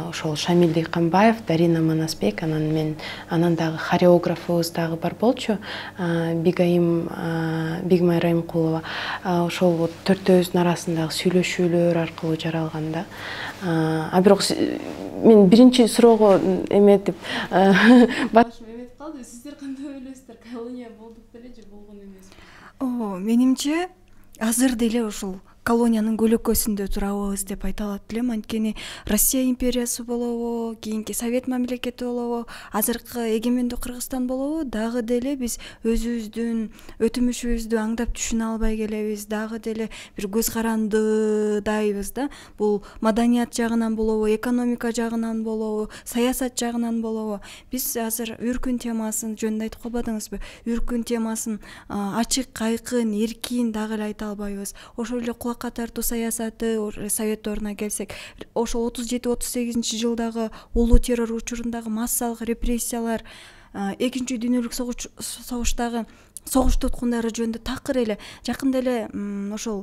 S2: Ошол Шамил Дыйканбаев, Дарина Манасбек, анан дагы хореографыбыз дагы бар болчу, Бигмай Райымкулова. Ошол вот төртөөбүздүн арасындагы сүйлөшүүлөр аркылуу жаралган да. Бирок мен биринчи суроого эметип
S4: эметип калды. Сиздер кандай ойлойсуздар? Колония болдук деле же болгон эмес?
S1: Менимче азыр деле ушул колониянын көлөкөсүндө турабыз деп айта алат элем. Анткени Россия империясы болобу, кийинки Совет мамлекети болобу, азыркы эгемендүү Кыргызстан болобу, дагы деле биз өзүбүздүн өтүмүшүбүздү аңдап түшүнө албай келебиз. Дагы деле бир көз карандыдайбыз да. Бул маданият жагынан болобу, экономика жагынан болобу, саясат жагынан болобу. Биз азыр үркүн темасын жөнүндө айтып калбадыңызбы? Үркүн темасын ачык, айкын, эркин дагы эле айта албайбыз. Ошол эле кулакка тартуу саясаты, Совет дооруна келсек, ошол 37-38 жылдагы улуу террор учурундагы массалык репрессиялар, экинчи дүйнөлүк согуштагы согуш туткундары жөнүндө такыр эле жакында эле ошол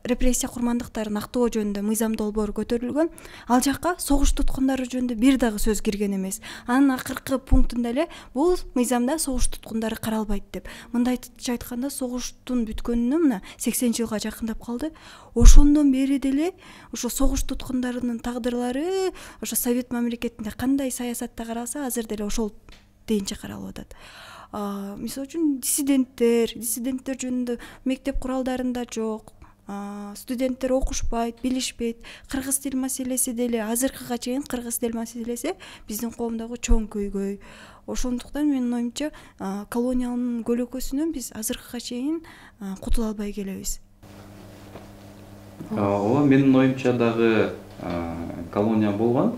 S1: репрессия курмандыктарын актоо жөнүндө мыйзам долбоору көтөрүлгөн. Ал жакка согуш туткундары жөнүндө бир дагы сөз кирген эмес. Анын акыркы пунктунда эле бул мыйзамда согуш туткундары каралбайт деп. Мындайча айтканда, согуштун бүткөнүнө мына 80 жылга жакындап калды. Ошондон бери деле ошо согуш туткундарынын тагдырлары ошо Совет мамлекетинде кандай саясатта каралса, азыр деле ошол дейинче каралып атат. Мисалы үчүн диссиденттер жөнүндө мектеп куралдарында жок. Студенттер окушпайт, билишпейт. Кыргыз тил маселеси деле азыркыга чейин кыргыз тил маселеси биздин коомдогу чоң көйгөй. Ошондуктан менин оюмча колониянын көлөкөсүнөн биз азыркыга чейин кутула албай келебиз.
S3: Ооба, менин оюмча дагы колония болгон.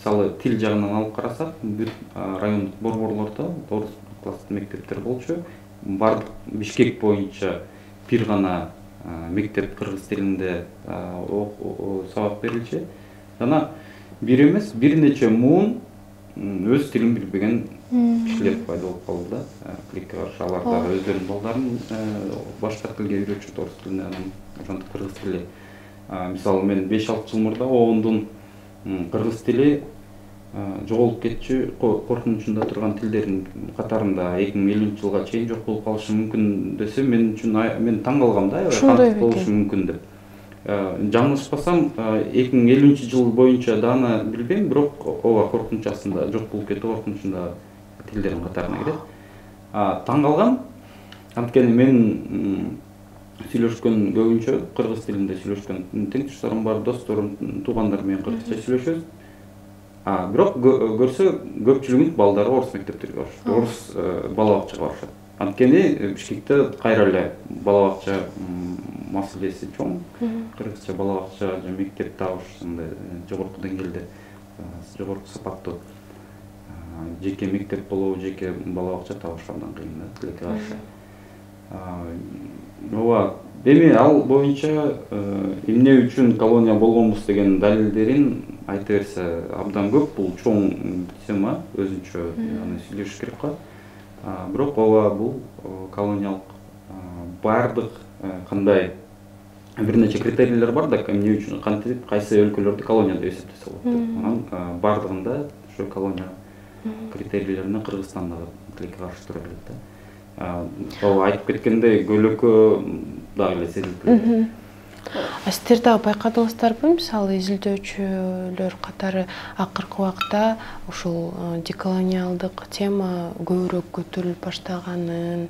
S3: Мисалы, тил жагынан алып карасак, бүт райондук борборлордо орус класстуу мектептер болчу. Бардык Бишкек боюнча бир гана мектеп кыргыз тилинде сабак берилчү. Жана бир эмес, бир нече муун өз тилин билбеген кишилер пайда болуп калды да. Тилекке каршы алар дагы өздөрүнүн балдарын башка тилге үйрөтүшөт, орус тилине, анан ошентип кыргыз тили. Мисалы, мен 5-6 жыл мурда оондун кыргыз тили жоголуп кетчү коркунучунда турган тилдердин катарында 2050 жылга чейин жок болуп калышы мүмкүн десе, мен үчүн мен таң калгам да, кантип болушу мүмкүн деп. Жаңылышпасам, 2050 жыл боюнча даны билбейм, бирок ооба коркунуч астында, жок болуп кетүү коркунучунда тилдердин катарына кирет. Таң калгам, анткени мен сүйлөшкөн көбүнчө кыргыз тилинде сүйлөшкөн тең туштарым бар, досторум, туугандар менен кыргызча сүйлөшөбүз. Бирок көрсө көпчүлүгүнүн балдары орус мектептерге барышат, орус бала бакчага барышат. Анткени Бишкекте кайра эле бала бакча маселеси чоң. Кыргызча бала бакча же мектеп табыш ындай жогорку деңгээлде, жогорку сапаттуу жеке мектеп болобу, жеке бала бакча табыш абдан кыйын да, тилекке каршы. Ооба, эми ал боюнча эмне үчүн колония болгонбуз деген далилдерин айта берсе абдан көп. Бул чоң тема, өзүнчө аны сүйлөшүш керек го. Бирок ооба бул колониялык бардык кандай бир нече критерийлер бар да, эмне үчүн кантип кайсы өлкөлөрдү колония деп эсептесе болот деп. Анан бардыгында ошо колония критерийлерине Кыргызстан дагы тилекке каршы тура келет да. Ооба айтып кеткендей көлөкө дагы эле сезилип келет.
S2: Сиздер дагы байкадыңыздарбы, мисалы изилдөөчүлөр катары акыркы убакта ушул деколониалдык тема көбүрөөк көтөрүлүп баштаганын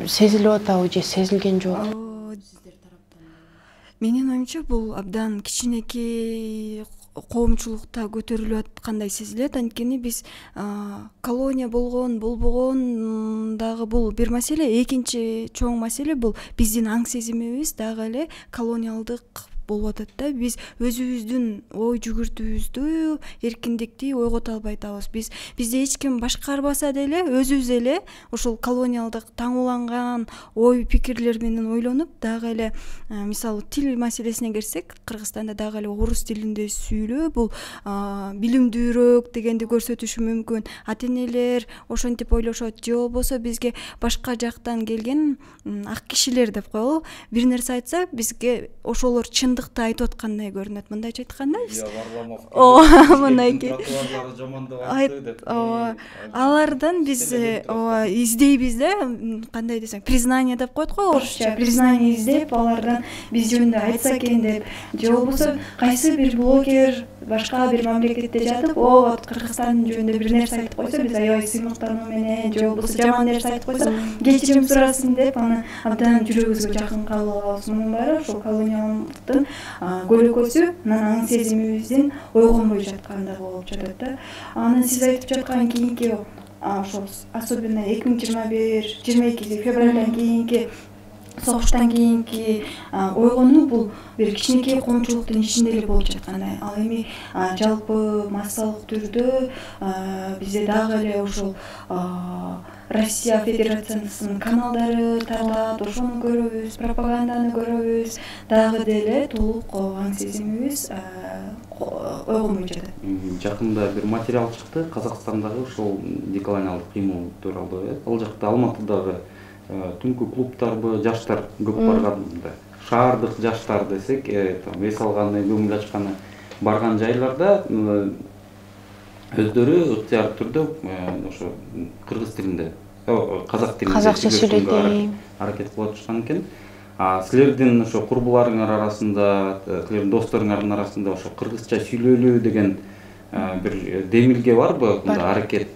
S2: сезилип атабы же сезилген жок?
S1: Менин оюмча бул абдан кичинекей коомчулукта көтөрүлүп аткандай сезилет. Анткени биз колония болгон, болбогон дагы бул бир маселе. Экинчи чоң маселе бул биздин аң сезимибиз дагы эле колониалдык болуп атат да. Биз өзүбүздүн ой жүгүртүүбүздү, эркиндикти ойгото албай атабыз. Бизди эч ким башкарбаса деле, өзүбүз эле ошол колониалдык таңууланган ой пикирлер менен ойлонуп, дагы эле мисалы тил маселесине келсек, Кыргызстанда дагы эле орус тилинде сүйлөө бул билимдүүрөөк дегенди көрсөтүшү мүмкүн. Ата-энелер ошентип ойлошот, же болбосо бизге башка жактан келген ак кишилер деп коелу, бир нерсе айтса, бизге ошолор чындыкты айтып аткандай көрүнөт. Мындайча айтканда биз мынакей алардан биз издейбиз да, кандай десең, признание деп коет го орусча, признание издеп, алардан биз жөнүндө айтса экен деп, же болбосо кайсы бир блогер башка бир мамлекетте жатып, Кыргызстан жөнүндө бир нерсе айтып койсо, биз аябай сыймыктануу менен, же болбосо жаман нерсе айтып койсо, кечирим сурасын деп, аны абдан жүрөгүбүзгө жакын кабыл алабыз. Мунун баары ошол колониялдыктын көлөкөсү, анан аң сезимибиздин ойгонбой жаткандыгы болуп жатат да. Анан сиз айтып жаткан кийинки ошол особенно 2021-22 февралдан кийинки согуштан кийинки ойгонуу бул бир кичинекей коомчулуктун ишинде эле болуп жаткандай. Ал эми жалпы массалык түрдө бизде дагы эле ошол Россия Федерациясынын каналдары тартат, ошону көрөбүз, пропаганданы көрөбүз, дагы деле толук аң сезимибиз ойгонбой жатат.
S3: Жакында бир материал чыкты Казакстандагы ошол деколониалдык кыймыл тууралуу. Ал жакта Алматыдагы түнкү клубтарбы, жаштар көп барган, шаардык жаштар десек, эс алганы, көңүл ачканы барган жайларда өздөрү ыктыяр түрдө ошо кыргыз тилинде, казак тилинде
S2: казакча сүйлөйт,
S3: аракет кылып жатышкан экен. Силердин ошо курбуларыңар арасында, силердин досторуңардын арасында ошо кыргызча сүйлөөлүү деген бир демилге барбы, мындай аракет?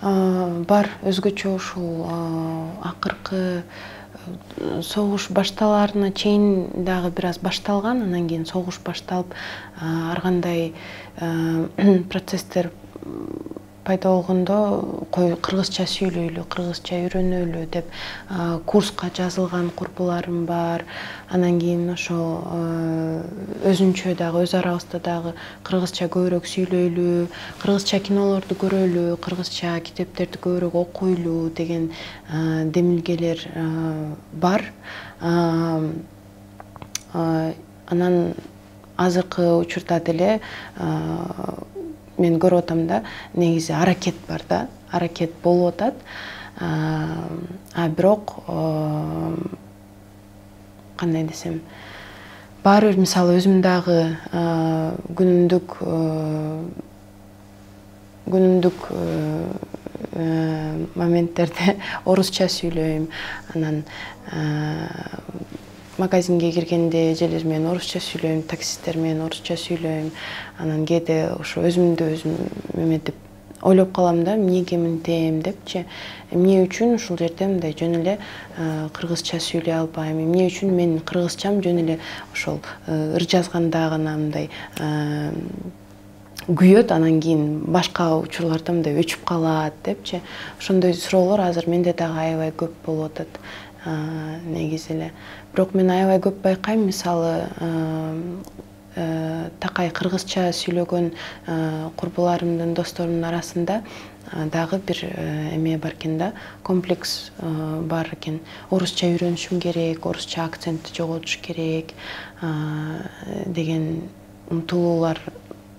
S2: Бар, өзгөчө ушул акыркы согуш башталарына чейин дагы бир аз башталган, анан кийин согуш башталып ар кандай процесстер пайда болгондо кыргызча сүйлөйлү, кыргызча үйрөнөлү деп курска жазылган курбуларым бар. Анан кийин ошо өзүнчө дагы өз арабызда дагы кыргызча көбүрөөк сүйлөйлү, кыргызча кинолорду көрөлү, кыргызча китептерди көбүрөөк окуйлу деген демилгелер бар. Анан азыркы учурда деле мен көрүп атам да, негизи аракет бар да, аракет болуп атат. Бирок кандай десем, баары бир мисалы өзүм дагы күнүмдүк моменттерде орусча сүйлөйм. Анан магазинге киргенде желер менен орусча сүйлөйм, таксисттер менен орусча сүйлөйм. Анан кээде ошо өзүмдү өзүм эметип ойлоп калам да, эмнеге мынтем депчи. Эмне үчүн ушул жерде мындай жөн эле кыргызча сүйлөй албайм? Эмне үчүн менин кыргызчам жөн эле ошол ыр жазганда гана мындай күйөт, анан кийин башка учурларда мындай өчүп калат депчи. Ошондой суроолор азыр менде дагы аябай көп болуп атат негизи эле. Бирок мен аябай көп байкайм, мисалы такай кыргызча сүйлөгөн курбуларымдын, досторумдун арасында дагы бир эме бар экен да, комплекс бар экен. Орусча үйрөнүшүм керек, орусча акцентти жоготуш керек деген умтулуулар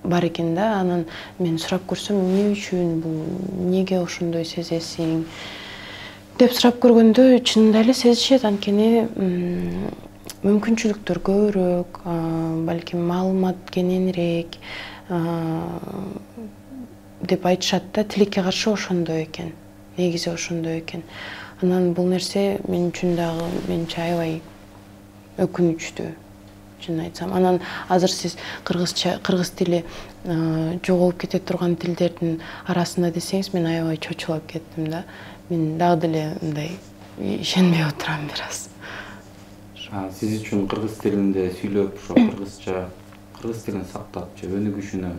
S2: бар экен да. Анан мен сурап көрсөм, эмне үчүн бул, эмнеге ошондой сезесиң деп сурап көргөндө чынында эле сезишет. Анткени мүмкүнчүлүктөр көбүрөөк, балким маалымат кененирээк деп айтышат да. Тилекке каршы ошондой экен, негизи ошондой экен. Анан бул нерсе мен үчүн дагы менче аябай өкүнүчтүү, чынын айтсам. Анан азыр сиз кыргыз тили жоголуп кете турган тилдердин арасында десеңиз, мен аябай чочулап кеттим да. Мен дагы деле мындай ишенбей отурам бир аз.
S3: Сиз үчүн кыргыз тилинде сүйлөп, ошо кыргыз тилин сактап же өнүгүшүнө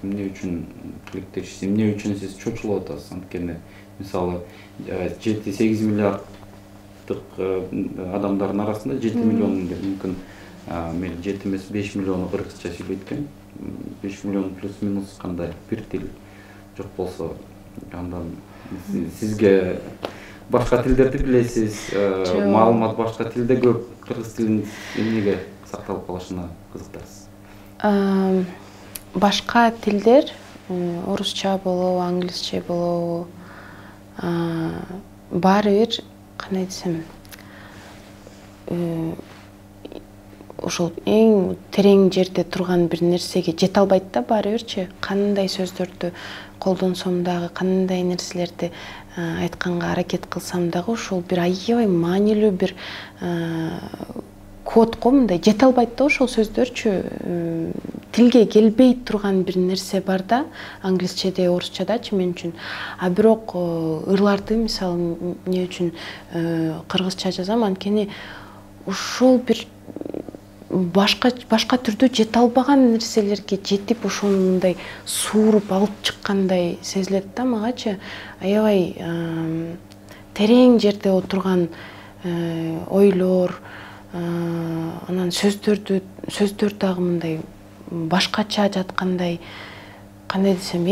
S3: эмне үчүн тилектешсиз, эмне үчүн сиз чочулуп атасыз? Анткени мисалы 7-8 миллиарддык адамдардын арасында 7 миллион мүмкүн мейли 7 эмес 5 миллиону кыргызча сүйлөйт экен. 5 миллион плюс минус кандай бир тил жок болсо, андан сизге башка тилдерди билесиз, маалымат башка тилде көп, кыргыз тилинин эмнеге сакталып калышына кызыктарсыз?
S2: Башка тилдер, орусча болобу, англисче болобу, баары бир, кандай десем, ошол эң терең жерде турган бир нерсеге жете албайт да, баары бирчи. Кандай сөздөрдү колдонсом дагы, кандай нерселерди айтканга аракет кылсам дагы, ошол бир аябай маанилүү бир кодго мындай жете албайт да ошол сөздөрчү. Тилге келбей турган бир нерсе бар да, англисчеде, орусчадачы мен үчүн. А бирок ырларды, мисалы, эмне үчүн кыргызча жазам, анткени ошол бир башка түрдө жете албаган нерселерге жетип, ошону мындай сууруп алып чыккандай сезилет да магачы. Аябай терең жерде отурган ойлор, анан сөздөр дагы мындай башкача жаткандай, кандай десем,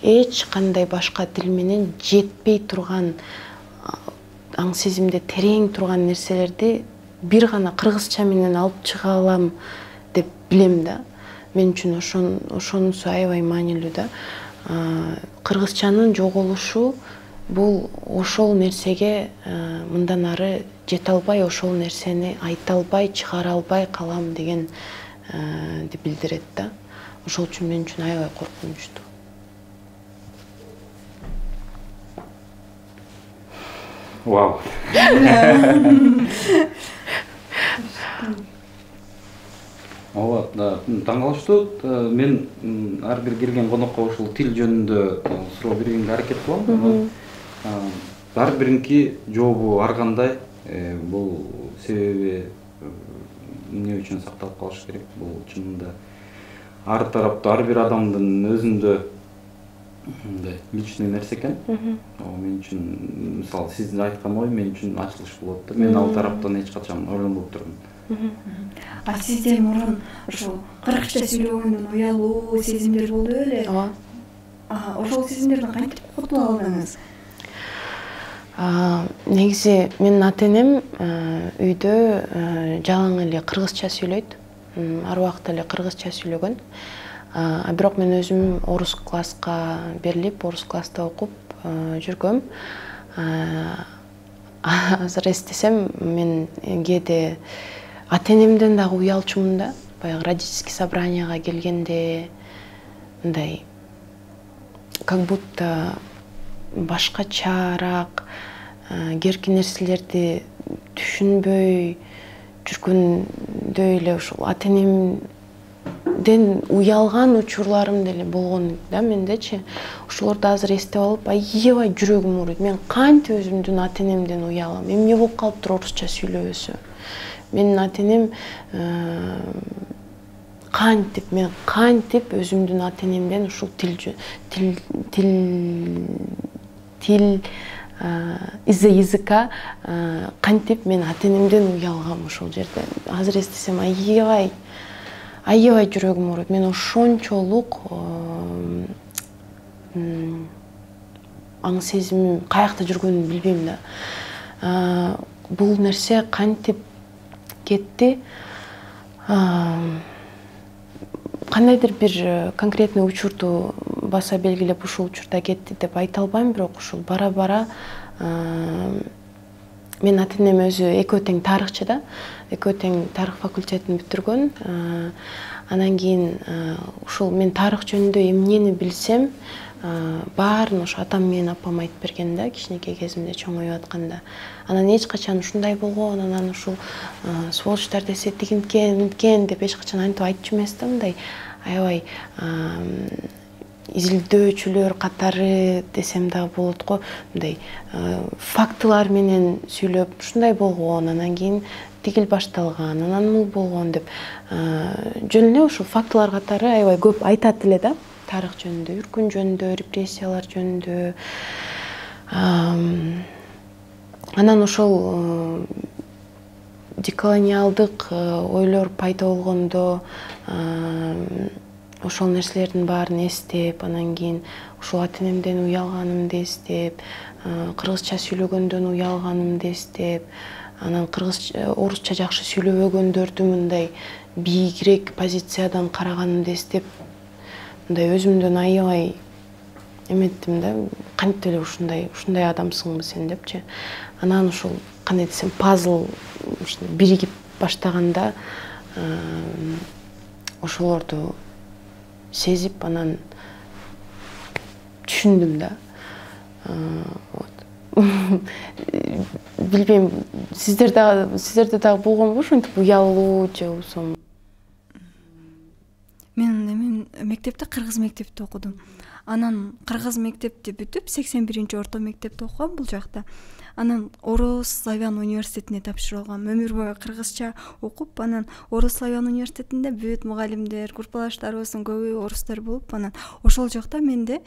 S2: эч кандай башка тил менен жетпей турган, аң сезимде терең турган нерселерди бир гана кыргызча менен алып чыга алам деп билем да. Мен үчүн ошонусу аябай маанилүү да. Кыргызчанын жоголушу бул ошол нерсеге мындан ары жете албай, ошол нерсени айта албай, чыгара албай калам деген деп билдирет да. Ошол үчүн мен үчүн аябай коркунучтуу.
S3: Вау. Ооба, таң калыштуу. Мен ар бир келген конокко ушул тил жөнүндө суроо бергенге аракет кылам. Ар биринки жообу ар кандай, бул себеби эмне үчүн сакталып калыш керек? Бул чынында ар тараптуу ар бир адамдын өзүндө личный нерсе экен. Мен үчүн, мисалы, сиздин айткан ой мен үчүн ачылыш болот да. Мен ал тараптан эч качан ойлонбоп турдум.
S1: А сизде мурун ошол кыргызча сүйлөгөндөн уялуу сезимдер болду беле?
S2: Ооба.
S1: Ошол сезимдерден кантип кутула алдыңыз?
S2: Негизи менин ата-энем үйдө жалаң эле кыргызча сүйлөйт. Ар убакта эле кыргызча сүйлөгөн. Бирок мен өзүм орус класска берилип, орус класста окуп жүргөм. Азыр эстесем, мен кээде ата-энемден дагы уялчумун да. Баягы родительский собранияга келгенде мындай как будто башкачараак, керки нерселерди түшүнбөй жүргөндөй эле ушул ата-энемден уялган учурларым деле болгон да мендечи. Ошолорду азыр эстеп алып, аябай жүрөгүм ооруйт. Мен кантип өзүмдүн ата-энемден уялам? Эмне болуп калыптыр орусча сүйлөбөсө? Менин ата-энем мен кантип өзүмдүн ата энемден ушул тил из-за языка кантип мен ата энемден уялгам ошол жерде. Азыр эстесем аябай жүрөгүм ооруйт. Мен ошончолук аң сезимим каякта жүргөнүн билбейм да. Бул нерсе кантип кетти? Кандайдыр бир конкретный учурду баса белгилеп ушул учурда кетти деп айта албайм, бирок ушул бара-бара мен ата энем өзү экөө тең тарыхчы да, экөө тең тарых факультетин бүтүргөн. Анан кийин ушул мен тарых жөнүндө эмнени билсем, баарын ошо атам менен апам айтып берген да, кичинекей кезимде чоңоюп атканда. Анан эч качан ушундай болгон, анан ушул сволочтор десе тигинткен деп эч качан антип айтчу эмес да, мындай аябай изилдөөчүлөр катары десем дагы болот го, мындай фактылар менен сүйлөп ушундай болгон, анан кийин тигил башталган, анан мул болгон деп жөн эле ушул фактылар катары аябай көп айтат эле да, тарых жөнүндө, үркүн жөнүндө, репрессиялар жөнүндө. Анан ошол деколониалдык ойлор пайда болгондо ошол нерселердин баарын эстеп, анан кийин ушул ата энемден уялганымды эстеп, кыргызча сүйлөгөндөн уялганымды эстеп, анан орусча жакшы сүйлөбөгөндөрдү мындай бийигирээк позициядан караганымды эстеп, мындай өзүмдөн аябай эметтим да, кантип эле ушундай адамсыңбы сен депчи. Анан ушул кандай десем, пазл биригип баштаганда ошолорду сезип, анан түшүндүм да. Билбейм, сиздерде дагы болгонбу ушинтип уялуу же болбосо?
S1: Мен мектепте кыргыз мектепте окудум. Анан кыргыз мектепти бүтүп 81-чи орто мектепте окугам бул жакта. Анан Орус Славян университетине тапшырылгам. Өмүр бою кыргызча окуп, анан Орус Славян университетинде бүт мугалимдер, группалаштарыбыздын көбү орустар болуп, анан ошол жакта менде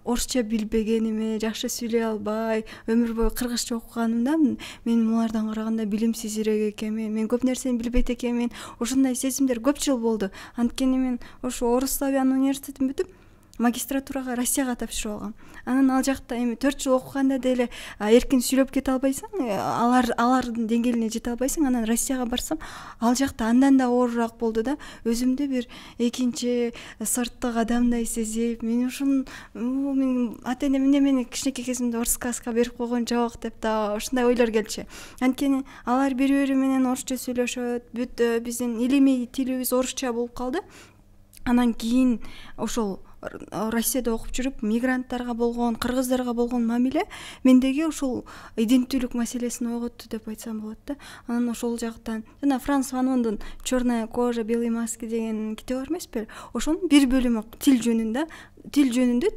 S1: орусча билбегениме, жакшы сүйлөй албай, өмүр бою кыргызча окуганымда мен булардан караганда билимсизирээк экенмин, мен көп нерсени билбейт экенмин. Ошондой сезимдер көп жыл болду. Анткени мен ошо Орус Славян университетин бүтүп, магистратурага Россияга тапшырып алгам. Анан ал жакта эми 4 жыл окуганда деле эркин сүйлөп кете албайсың, алардын деңгээлине жете албайсың. Анан Россияга барсам, ал жакта андан да оорураак болду да. Өзүмдү бир экинчи сорттук адамдай сезип, мен ушун мен ата энем эмне мени кичинекей кезимде орус класска берип койгон жок деп да ушундай ойлор келчү. Анткени алар бири-бири менен орусча сүйлөшөт, бүт биздин илимий тилибиз орусча болуп калды. Анан кийин ошол Россияда окуп жүрүп, мигранттарга болгон, кыргыздарга болгон мамиле мендеги ушул иденттүүлүк маселесин ойготту деп айтсам болот да. Анан ошол жактан жана Франс Фанондун «Черная кожа, белые маски» деген китеби бар эмеспи? Ошонун бир бөлүмү тил жөнүндө,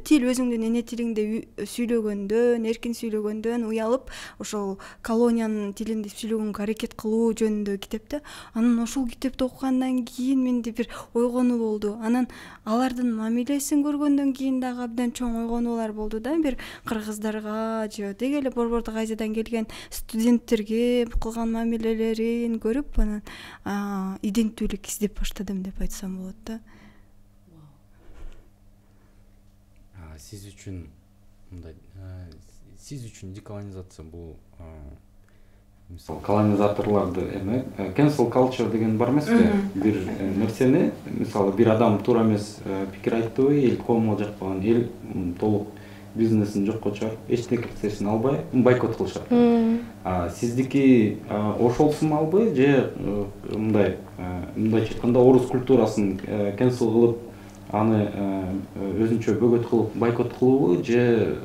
S1: тил өзүңдүн эне тилиңде сүйлөгөндөн, эркин сүйлөгөндөн уялып, ошол колониянын тилинде сүйлөгөнгө аракет кылуу жөнүндө китеп да. Анан ошол китепти окугандан кийин менде бир ойгонуу болду. Анан алардын мамилесин көргөндөн кийин дагы абдан чоң ойгонуулар болду да. Бир кыргыздарга же деги эле Борбордук Азиядан келген студенттерге кылган мамилелерин көрүп, анан иденттүүлүк издеп баштадым деп айтсам болот да.
S3: Сиз үчүн мындай, сиз үчүн деколонизация бул мисалы колонизаторлорду эме cancel culture деген бар эмеспи? Бир нерсени, мисалы бир адам туура эмес пикир айттыбы, эл коомго жакпаган, эл толук бизнесин жокко чыгарып, эч нерсесин албай бойкот кылышат. Сиздики ошолсумалбы же мындайча айтканда орус культурасын cancel кылып, аны өзүнчө бөгөт кылып бойкот кылуубу же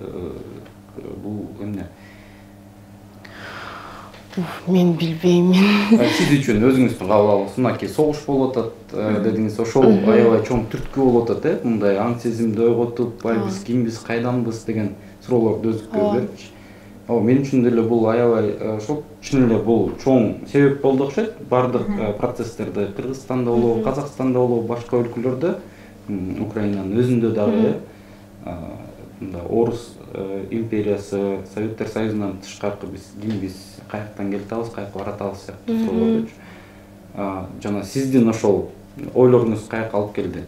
S3: бул эмне?
S2: Мен билбейм.
S3: Сиз үчүн өзүңүздүн кабыл алуу, мынакей согуш болуп атат дедиңиз, ошол аябай чоң түрткү болуп атат, мындай аң сезимди ойготуп, биз кимбиз, кайданбыз деген суроолорду өзүккө берчи. Мен үчүн деле бул аябай ошол чын эле бул чоң себеп болду окшойт. Бардык процесстерди Кыргызстанда болобу, Казакстанда болобу, башка өлкөлөрдө, Украинанын өзүндө дагы мында Орус империясы, Советтер Союзунан тышкаркы биз каяктан келатабыз, каяка баратабыз сыяктуу суроолорду. Жана сиздин ошол ойлоруңуз каяка алып келди?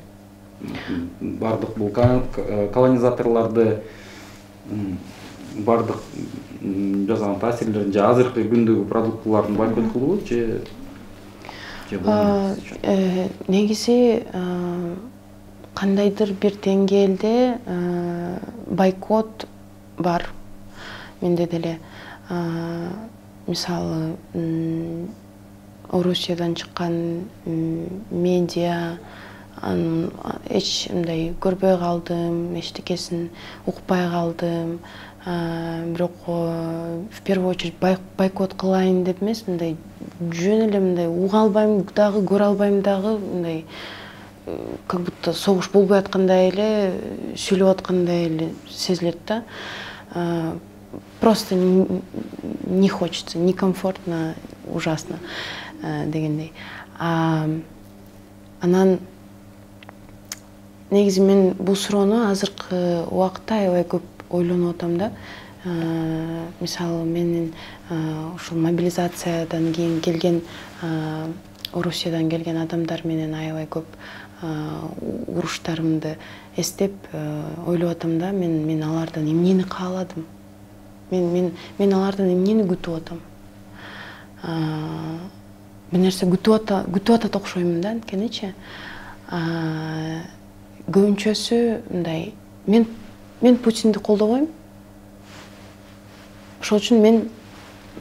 S3: Бардык бул колонизаторлорду бардык жасаган таасирлерин же азыркы күндөгү продуктылардын бойкот кылуу же
S2: негизи кандайдыр бир деңгээлде бойкот бар менде деле. Мисалы Орусиядан чыккан медиа эч мындай көрбөй калдым, эчтекесин укпай калдым. Бирок в первую очередь бойкот кылайын деп эмес, мындай жөн эле мындай уга албайм дагы, көрө албайм дагы, мындай как будто согуш болбой аткандай эле, сүйлөп аткандай эле сезилет да. Просто не хочется, некомфортно, ужасно дегендей. Анан негизи мен бул суроону азыркы убакытта аябай көп ойлонуп атам да. Мисалы менин ушул мобилизациядан кийин келген, Орусиядан келген адамдар менен аябай көп уруштарымды эстеп ойлоп атам да. Мен алардан эмнени кааладым? Мен алардан эмнени күтүп атам? Бир нерсе күтүп атат окшоймун да, анткеничи. Көбүнчөсү мындай, мен Путинди колдобойм. Ошол үчүн мен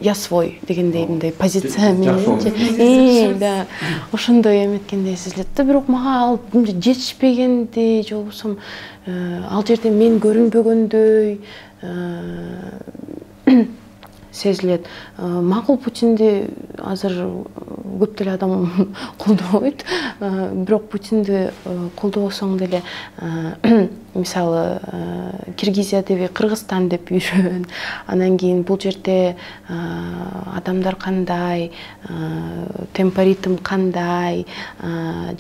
S2: я свой дегендей мындай позиция менен. Да, ошондой эметкендей сезилет да. Бирок мага ал жетишпегендей, же болбосо ал жерде мен көрүнбөгөндөй сезилет. Макул, Путинди азыр көп деле адам колдобойт. Бирок Путинди колдобосоң деле, мисалы Киргизия деби, Кыргызстан деп үйрөн. Анан кийин бул жерде адамдар кандай, темпоритм кандай,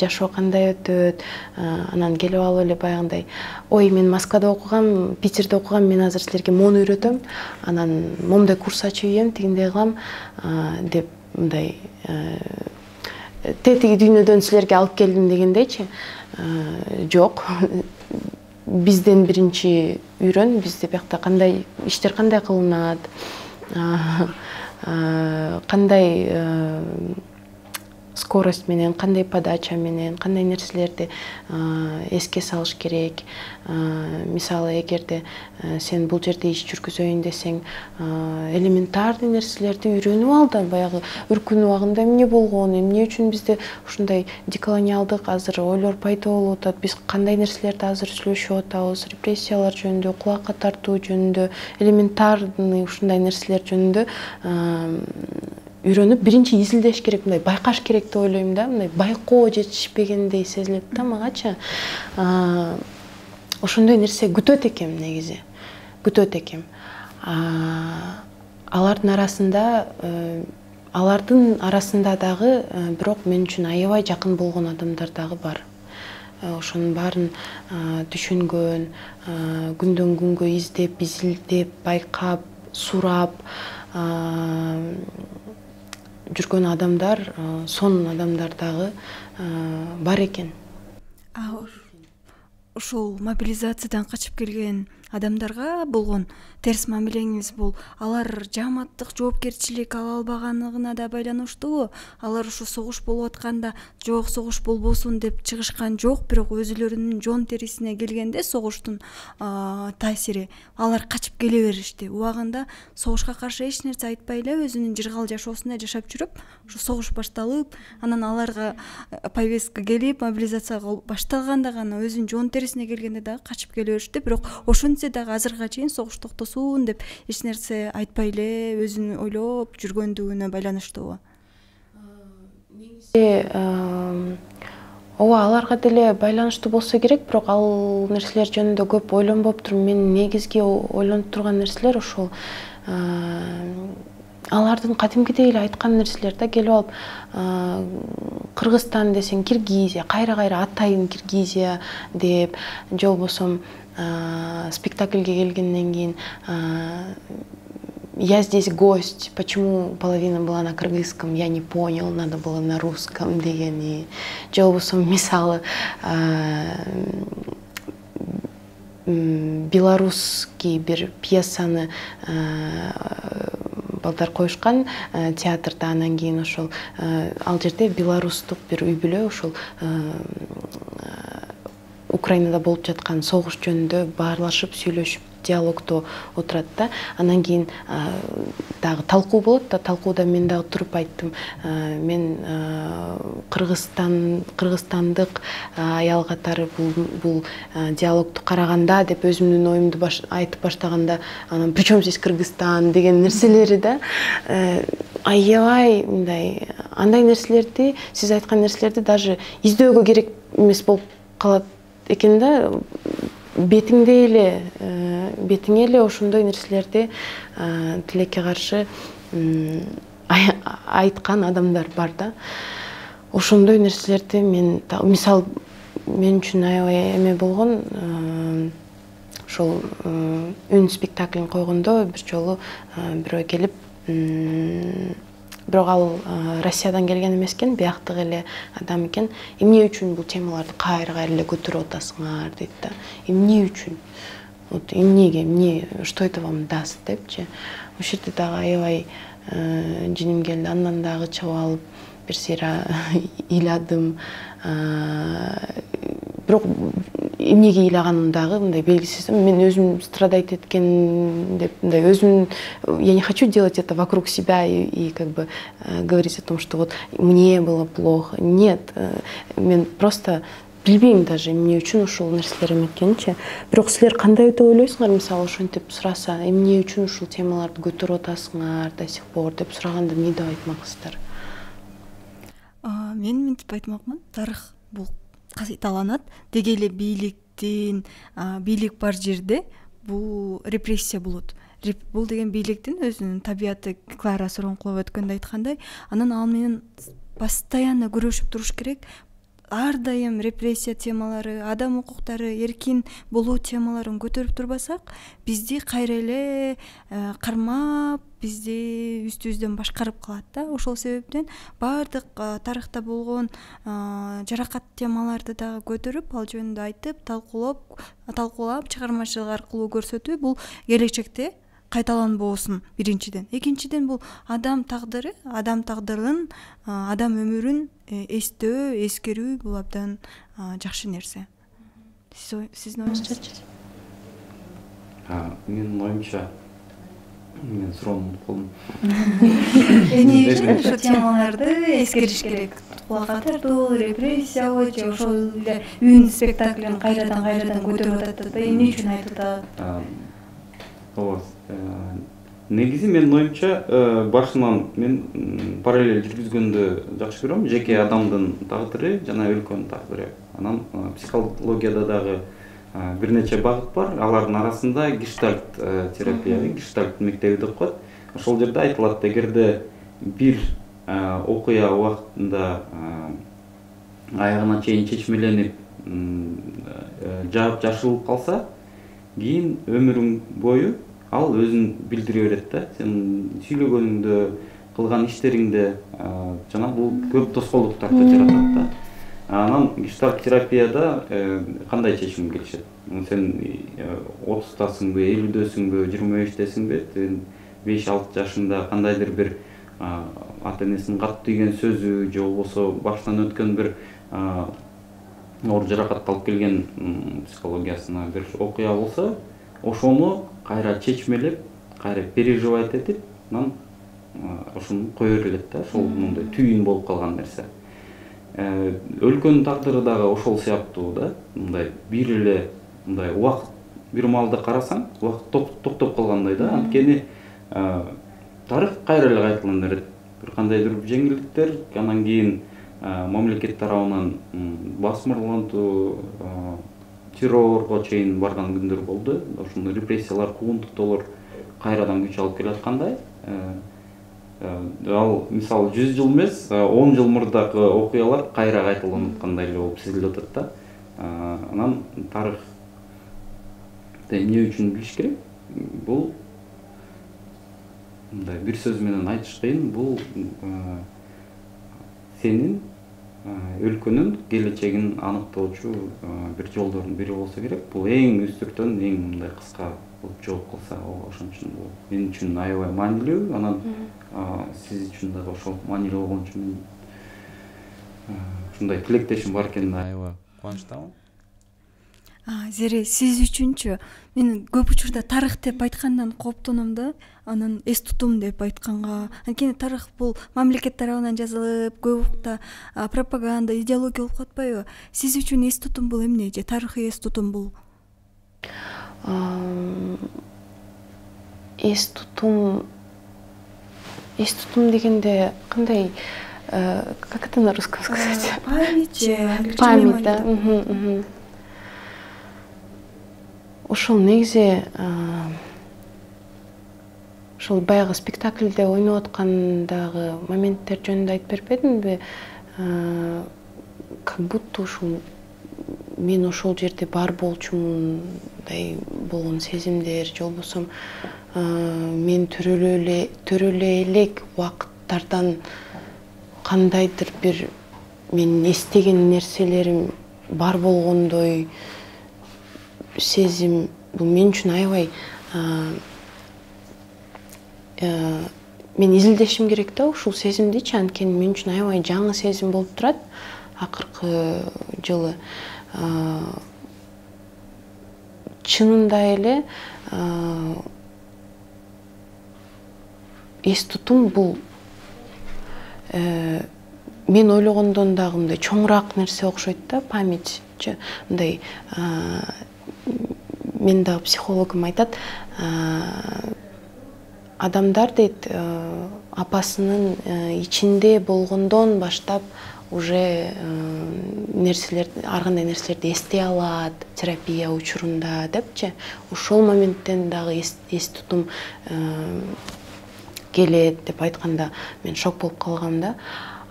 S2: жашоо кандай өтөт. Анан келип алып эле баягындай, ой, мен Москвада окугам, Питерде окугам, мен азыр силерге мону үйрөтөм. Анан момундай курс ачып ийем, тигиндей кылам деп мындай тетиги дүйнөдөн силерге алып келдим дегендейчи. Жок. Бизден биринчи үйрөн, бизде биякта кандай иштер кандай кылынат, кандай скорость менен, кандай подача менен, кандай нерселерди эске салыш керек. Мисалы, эгерде сен бул жерде иш жүргүзөйүн десең, элементарный нерселерди үйрөнүп ал да, баягы өркүн убагында эмне болгон, эмне үчүн бизде ушундай деколониалдык азыр ойлор пайда болуп атат, биз кандай нерселерди азыр сүйлөшүп атабыз, репрессиялар жөнүндө, кулакка тартуу жөнүндө, элементарный ушундай нерселер жөнүндө үйрөнүп, биринчи изилдеш керек, мындай байкаш керек деп ойлойм да. Мындай байкоо жетишпегендей сезилет да магачы. Ошондой нерсе күтөт экем негизи. Күтөт экем. Алардын арасында дагы бирок мен үчүн аябай жакын болгон адамдар дагы бар. Ошонун баарын түшүнгөн, күндөн күнгө издеп, изилдеп, байкап, сурап жүргөн адамдар, сонун адамдар дагы бар экен.
S1: Ушул мобилизациядан качып келген адамдарга болгон терс мамилеңиз бул алар жааматтык жоопкерчилик ала албаганына да байланыштуубу? Алар ушу согуш болуп атканда жок, согуш болбосун деп чыгышкан жок, бирок өзүлөрүнүн жон терисине келгенде согуштун таасири алар качып келе беришти. Убагында согушка каршы эч нерсе айтпай эле өзүнүн жыргал жашоосунда жашап жүрүп, ушу согуш башталып, анан аларга повестка келип, мобилизация башталганда гана өзүнүн жон терисине келгенде дагы качып келе беришти. Бирок ошентсе дагы азыркыга чейин согуш токтосун деп эч нерсе айтпай эле өзүн ойлоп жүргөндүгүнө байланыштуубу?
S2: Ооба, аларга деле байланыштуу болсо керек, бирок ал нерселер жөнүндө көп ойлонбоп турмун. Мен негизги ойлонуп турган нерселер ошол алардын кадимкидей эле айткан нерселер да келип алып, Кыргызстан десең Киргизия, кайра атайын Киргизия деп, же болбосо спектакльге келгенден кийин я здесь гость, почему половина была на кыргызском, я не понял, надо было на русском дегени. Же болбосо мисалы белорусский бир пьесаны балдар коюшкан театрда, анан кийин ошол ал жерде белорустук бир үй бүлө ошол Украинада болуп жаткан согуш жөнүндө баарлашып сүйлөшүп диалогдо отурат да. Анан кийин дагы талкуу болот да, талкууда мен дагы туруп айттым, мен кыргызстандык аял катары бул диалогду караганда деп өзүмдүн оюмду айтып баштаганда, анан причем здесь Кыргызстан деген нерселери да, аябай мындай андай нерселерди, сиз айткан нерселерди даже издөөгө керек эмес болуп калат экен да. Бетиңе эле ошондой нерселерди тилекке каршы айткан адамдар бар да. Ошондой нерселерди мен мисал мен үчүн аябай эме болгон, ошол үн спектаклин койгондо бир жолу бирөө келип, бирок ал Россиядан келген эмес экен, бияктык эле адам экен. Эмне үчүн бул темаларды кайра эле көтөрүп атасыңар дейт да. Эмне үчүн? Вот эмнеге, что это вам даст депчи. Ошол жерде дагы аябай жиним келди. Андан дагы чыгып алып бир сыйра ыйладым. Бирок эмнеге ыйлаганым дагы мындай белгисиз. Мен өзүм страдать эткен деп, мындай өзүм, я не хочу делать это вокруг себя и как бы говорить о том, что вот мне было плохо. Нет, мен просто билбейм даже эмне үчүн ушул нерселер эметкенчи. Бирок силер кандай деп ойлойсуңар, мисалы ошентип сураса, эмне үчүн ушул темаларды көтөрүп атасыңар до сих пор деп сураганда эмне деп айтмаксыздар?
S1: Мен мынтип айтмакмын, тарых бул кайталанат. Деги эле бийлик бар жерде бул репрессия болот. Бул деген бийликтин өзүнүн табияты, Клара Соронкулова өткөндө айткандай, анан ал менен постоянно күрөшүп туруш керек. Ар дайым репрессия темалары, адам укуктары, эркин болуу темаларын көтөрүп турбасак, бизди кайра эле кармап, бизди үстүбүздөн башкарып калат да. Ошол себептен баардык тарыхта болгон жаракат темаларды дагы көтөрүп, ал жөнүндө айтып, талкуулап, чыгармачылык аркылуу көрсөтүү, бул келечекте кайталанбоосун биринчиден. Экинчиден бул адам тагдырын, адам өмүрүн эстөө, эскерүү бул абдан жакшы нерсе. Сиздин оюңузчачы?
S3: Менин оюмча, мен суроону колдум.
S1: Эмне үчүн ошол темаларды эскериш керек? Кулакка тартуу, репрессия, же ошол эле үн спектаклин кайрадан көтөрүп атат, эмне үчүн айтып атат?
S3: Негизи менин оюмча, башынан мен параллель жүргүзгөндү жакшы көрөм. Жеке адамдын тагдыры жана өлкөнүн тагдыры. Анан психологияда дагы бир нече багыт бар. Алардын арасында гештальт терапия, гештальт мектеби деп коет. Ошол жерде айтылат, эгерде бир окуя убактында аягына чейин чечмеленип жаап жашылып калса, кийин өмүрүң бою ал өзүн билдире берет да. Сен сүйлөгөнүңдө, кылган иштериңде жана бул көп тоскоолдуктарды жаратат да. Анан гештальт терапияда кандай чечим келишет? Сен 30-тасыңбы, 50-дөсүңбү, 25-тесиңби? 5-6 жашында кандайдыр бир ата-энесинин кат тийген сөзү, же болбосо баштан өткөн бир оор жаракат алып келген психологиясына бир окуя болсо, ошону кайра чечмелеп, кайра переживать этип, анан ошону кое берет да. Ошол мындай түйүн болуп калган нерсе. Өлкөнүн тагдыры дагы ошол сыяктуу да. Мындай бир эле мындай убакыт, бир маалда карасаң, убакыт токтоп калгандай да. Анткени тарых кайра эле кайталана берет. Бир кандайдыр жеңилдиктер, анан кийин мамлекет тарабынан басмырлантуу, террорго чейин барган күндөр болду. Ошондой репрессиялар, куугунтуктоолор кайрадан күч алып келаткандай. Ал мисалы 100 жыл эмес, 10 жыл мурдагы окуялар кайра кайталанып аткандай эле болуп сезилип атат да. Анан тарыхты эмне үчүн билиш керек? Бул мындай бир сөз менен айтыш кыйын, бул сенин өлкөнүн келечегин аныктоочу бир жолдордун бири болсо керек. Бул эң үстүртөн эң мындай кыска болуп жооп калса, ошон үчүн бул мен үчүн аябай маанилүү. Анан сиз үчүн дагы ошол маанилүү болгон үчүн ушундай тилектешим бар экенине аябай кубанычтамын.
S1: Зере, сиз үчүнчү? Мен көп учурда тарых деп айткандан кооптоном да, анан эс тутум деп айтканга. Анткени тарых бул мамлекет тарабынан жазылып, көп убакта пропаганда, идеология болуп катпайбы? Сиз үчүн эс тутум бул эмне? Же тарыхый эс тутум бул?
S2: Эс тутум дегенде кандай, как это на русском сказать? Память, да. Ошол негизи ошол баягы спектакльде ойноп аткандагы моменттер жөнүндө айтып бербедимби? Как будто ушул мен ошол жерде бар болчумундай болгон сезимдер, же болбосо мен төрөлө элек убакыттардан кандайдыр бир мен эстеген нерселерим бар болгондой сезим. Бул мен үчүн аябай мен изилдешим керек да ушул сезимдичи, анткени мен үчүн аябай жаңы сезим болуп турат акыркы жылы. Чынында эле эс тутум бул мен ойлогондон дагы мындай чоңураак нерсе окшойт да, памятчы. Мындай мен дагы психологум айтат, адамдар дейт апасынын ичинде болгондон баштап уже ар кандай нерселерди эстей алат терапия учурунда депчи. Ошол моменттен дагы эс тутум келет деп айтканда мен шок болуп калгам да.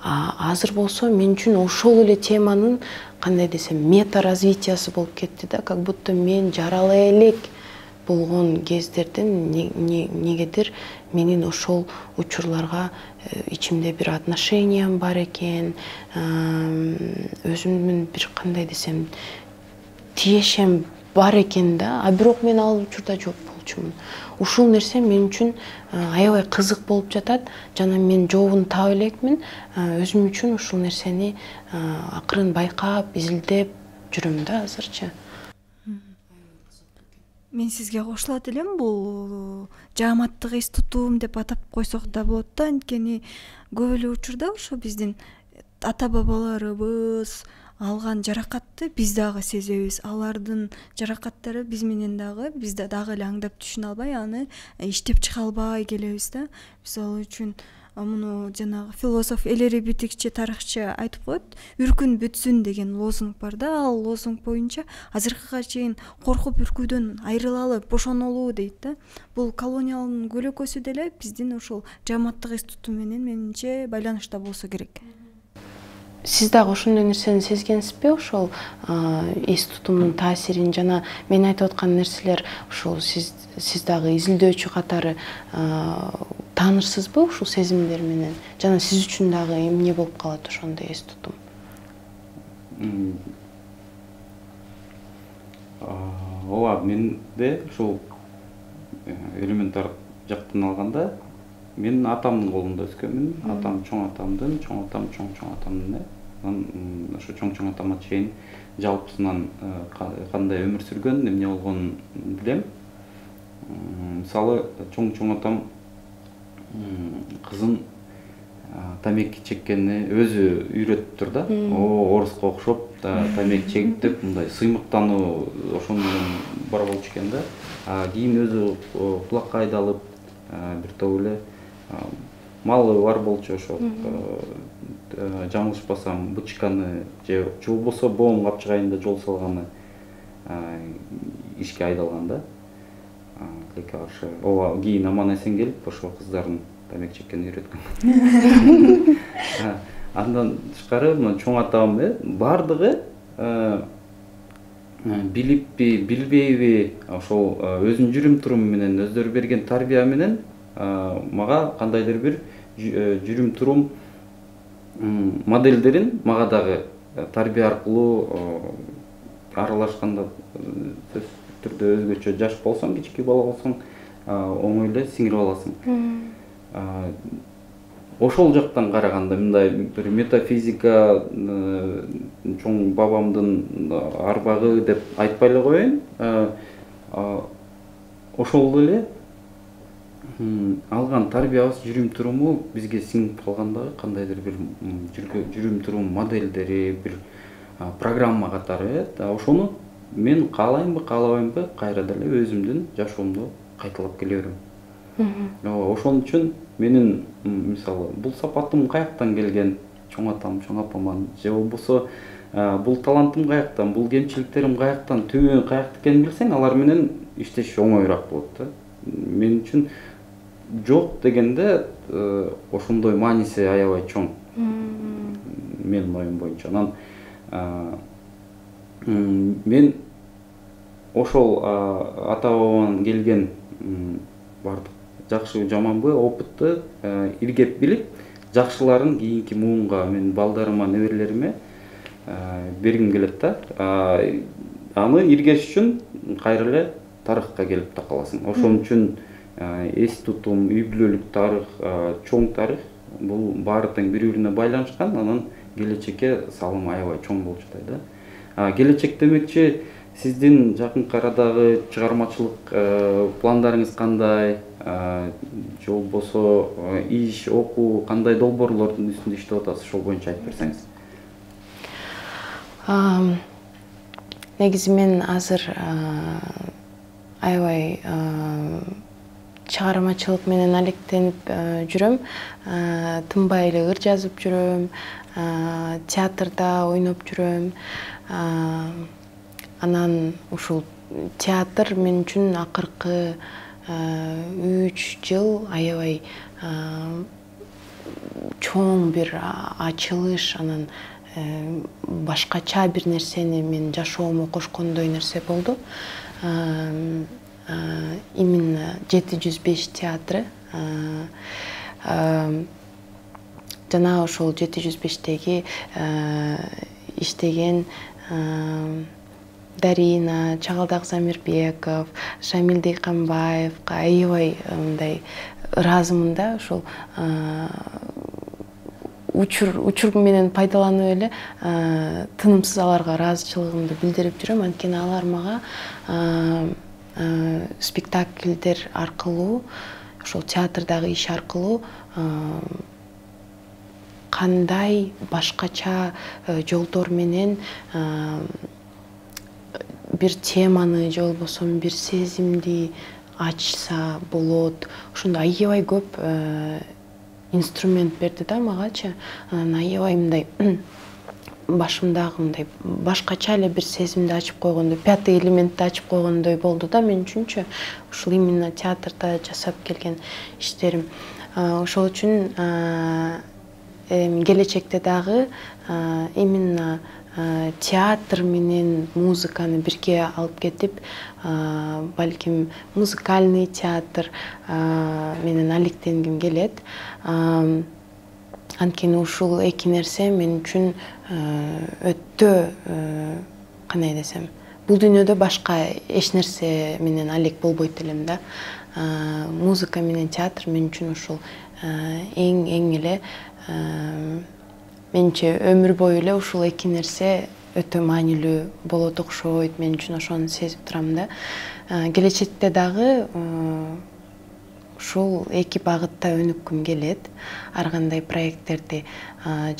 S2: Азыр болсо мен үчүн ошол эле теманын кандай десем мета развитиясы болуп кетти да, как будто мен жарала элек болгон кездерден негедир менин ошол учурларга ичимде бир отношениям бар экен, өзүмдүн бир кандай десем тиешем бар экен да, а бирок мен ал учурда жок болчумун. Ушул нерсе мен үчүн аябай кызык болуп жатат жана мен жообун таап элекмин. Өзүм үчүн ушул нерсени акырын байкап, изилдеп жүрөм да азырчы.
S1: Мен сизге кошулат элем, бул жааматтык эс тутум деп атап койсок да болот да, анткени көп эле учурда ошо биздин ата бабаларыбыз алган жаракатты биз дагы сезебиз. Алардын жаракаттары биз менен дагы, биз дагы эле аңдап түшүнө албай, аны иштеп чыга албай келебиз да. Биз ал үчүн муну жанагы философ Элери Битикчи тарыхчы айтып коет, үркүн бүтсүн деген лозунг бар да. Ал лозунг боюнча азыркыга чейин коркуп үркүүдөн айрылалы, бошонолу дейт да. Бул колониялдын көлөкөсү деле биздин ошол жааматтык эс тутум менен менимче байланышта болсо керек.
S2: Сиз дагы ошондой нерсени сезгенсизби? Ошол эс тутумдун таасирин жана мен айтып аткан нерселер ошол сиз дагы изилдөөчү катары таанырсызбы ушул сезимдер менен? Жана сиз үчүн дагы эмне болуп калат ошондой эс тутум?
S3: Ооба, менде ушул элементар жактан алганда мен атамдын колунда өскөнмүн. Атам чоң атамдын, чоң атамдын. Ошо чоң атама чейин жалпысынан кандай өмүр сүргөн, эмне болгонун билем. Мисалы, чоң атам кызын тамеки чеккенди өзү үйрөтүптүр да. Оруска окшоп тамеки чегип деп мындай сыймыктануу ошону менен бар болчу экен да. Кийин өзү кулакка айдалып бир топ эле малы бар болчу, ошо жаңылышпасам бычканы же болбосо боом капчыгайында жол салганы ишке айдалган да. тилекке каршы. Ооба кийин аман-эсен келип, ошо кыздардын тамек чеккенин үйрөткөн. Андан тышкары мына чоң атам бардыгы билиппи, билбейби, ошол өзүнүн жүрүм-туруму менен, өздөрү берген тарбия менен мага кандайдыр бир жүрүм-турум модельдерин мага дагы тарбия аркылуу аралашканда сөзсүз түрдө өзгөчө жаш болсоң, кички бала болсоң, оңой эле сиңирип аласың. Ошол жактан караганда мындай бир метафизика чоң бабамдын арбагы деп айтпай эле коеюн. Ошол эле алган тарбиябыз, жүрүм-туруму бизге сиңип калгандагы кандайдыр бир жүрүм-турум модельдери, бир программа катары. Ошону мен каалаймбы, каалабаймбы, кайра деле өзүмдүн жашоомдо кайталап келе берем. Ошон үчүн менин мисалы бул сапатым каяктан келген, чоң атам, чоң апаман, же болбосо бул талантым каяктан, бул кемчиликтерим каяктан, түбү каякта экенин билсең, алар менен иштеш оңоюраак болот да. Мен үчүн жок дегенде ошондой мааниси аябай чоң. Менин оюм боюнча. Анан мен ошол ата бабаман келген бардык жакшы жаманбы опытты иргеп билип, жакшыларын кийинки муунга мен балдарыма, неберелериме бергим келет да. Аны иргеш үчүн кайра эле тарыхка келип такаласың. Ошон үчүн эс тутум, үй бүлөлүк тарых, чоң тарых бул баары тең бири-бирине байланышкан, анан келечекке салым аябай чоң болуп жатат да. Келечек демекчи, сиздин жакынкы арадагы чыгармачылык пландарыңыз кандай? Же болбосо иш, окуу, кандай долбоорлордун үстүндө иштеп атасыз? Ошол боюнча айтып берсеңиз.
S2: Негизи мен азыр аябай чыгармачылык менен алектенип жүрөм. Тынбай эле ыр жазып жүрөм, театрда ойноп жүрөм. Анан ушул театр мен үчүн акыркы 3 жыл аябай чоң бир ачылыш, анан башкача бир нерсени мен жашоомо кошкондой нерсе болду. Именно 705 театры. Жана ошол 705-теги иштеген Дарина, Чагылдак Замирбеков, Шамил Дейканбаевга аябай мындай ыраазымын да. Ошол учур менен пайдаланып эле тынымсыз аларга ыраазычылыгымды билдирип жүрөм. Анткени алар мага спектакльдер аркылуу, ошол театрдагы иш аркылуу кандай башкача жолдор менен бир теманы же болбосо бир сезимди ачса болот. Ошондо аябай көп инструмент берди да магачы. Анан аябай мындай башымдагы мындай башкача эле бир сезимди ачып койгондой, пятый элементти ачып койгондой болду да мен үчүнчү. Ушул именно театрда жасап келген иштерим. Ошол үчүн келечекте дагы именно театр менен музыканы бирге алып кетип, балким музыкальный театр менен алектенгим келет. Анткени ушул эки нерсе мен үчүн өтө, кандай десем, бул дүйнөдө башка эч нерсе менен алек болбойт элем да. Музыка менен театр мен үчүн ушул эң эле менче өмүр бою эле ушул эки нерсе өтө маанилүү болот окшойт. Мен үчүн ошону сезип турам да. Келечекте дагы ушул эки багытта өнүккүм келет. Ар кандай проекттерди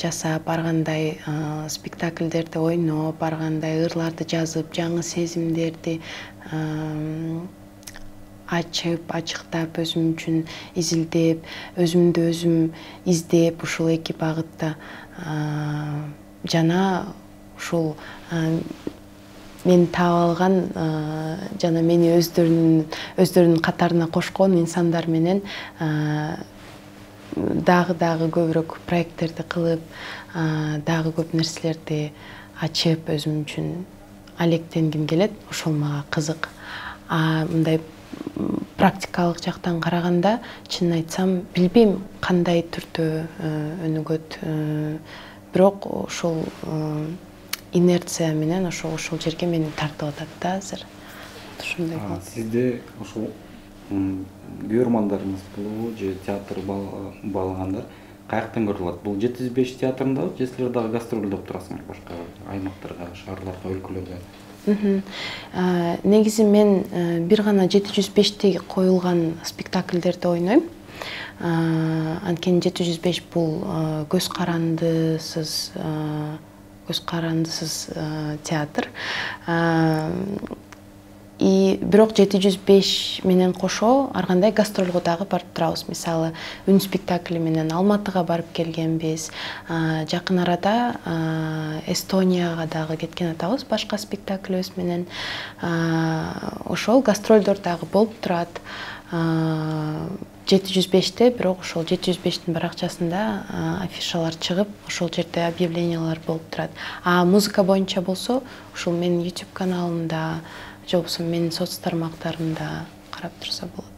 S2: жасап, ар кандай спектакльдерде ойноп, ар кандай ырларды жазып, жаңы сезимдерди ачып, ачыктап, өзүм үчүн изилдеп, өзүмдү өзүм издеп ушул эки багытта. Жана ушул мени таап алган жана мени өздөрүнүн катарына кошкон инсандар менен дагы көбүрөөк проекттерди кылып, дагы көп нерселерди ачып өзүм үчүн алектенгим келет. Ошол мага кызык. Мындай практикалык жактан караганда, чынын айтсам, билбейм кандай түрдө өнүгөт. Бирок ошол инерция менен ошол жерге мени тартып атат да азыр. Ушундай болот.
S3: Сизде ошол көрөрмандарыңыз болобу же театр баалагандар каяктан көрүп алат? Бул 705 театрында же силер дагы гастролдоп турасыңар башка аймактарга, шаарларга, өлкөлөргө?
S2: Негизи мен бир гана 705те коюлган спектакльдерди ойнойм. Анткени 705 бул көз карандысыз театр. Бирок 705 менен кошо ар кандай гастролго дагы барып турабыз. Мисалы, үн спектакли менен Алматыга барып келгенбиз. Жакын арада Эстонияга дагы кеткен атабыз башка спектаклибиз менен. Ошол гастролдор дагы болуп турат. 705те, бирок ошол 705тин баракчасында афишалар чыгып, ошол жерде объявлениялар болуп турат. Музыка боюнча болсо, ушул менин YouTube каналымда, же болбосо менин соц тармактарымда карап турса болот.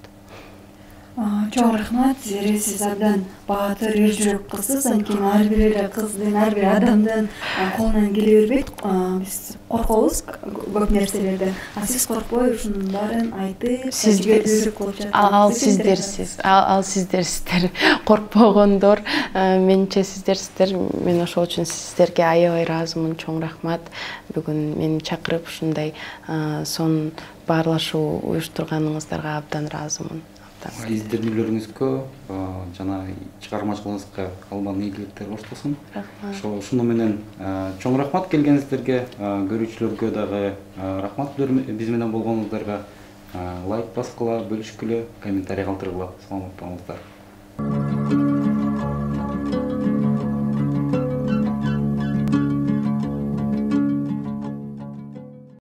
S1: Чоң рахмат. Сиз абдан баатыр, эр жүрөк кызсыз. Анткени ар бир эле кыздын, ар бир адамдын колунан келе бербейт. Биз коркобуз көп нерселерден. Сиз коркпой ушунун баарын айтып, тажрыйбалуулук кылып жатасыз.
S2: Ал сиздерсиз. Ал сиздерсиздер. Коркпогондор, менче сиздерсиздер. Мен ошол үчүн сиздерге аябай ыраазымын. Чоң рахмат. Бүгүн мени чакырып ушундай сонун баарлашуу уюштурганыңыздарга абдан ыраазымын.
S3: Изденүүлөрүңүзгө жана чыгармачылыгыңызга албан ийгиликтер коштолсун. Ошону менен чоң рахмат келгениңиздерге, көрүүчүлөргө дагы рахмат биз менен болгонуңуздарга. Лайк баскыла, бөлүшкүлө, комментарий калтыргыла. Саламат болуңуздар.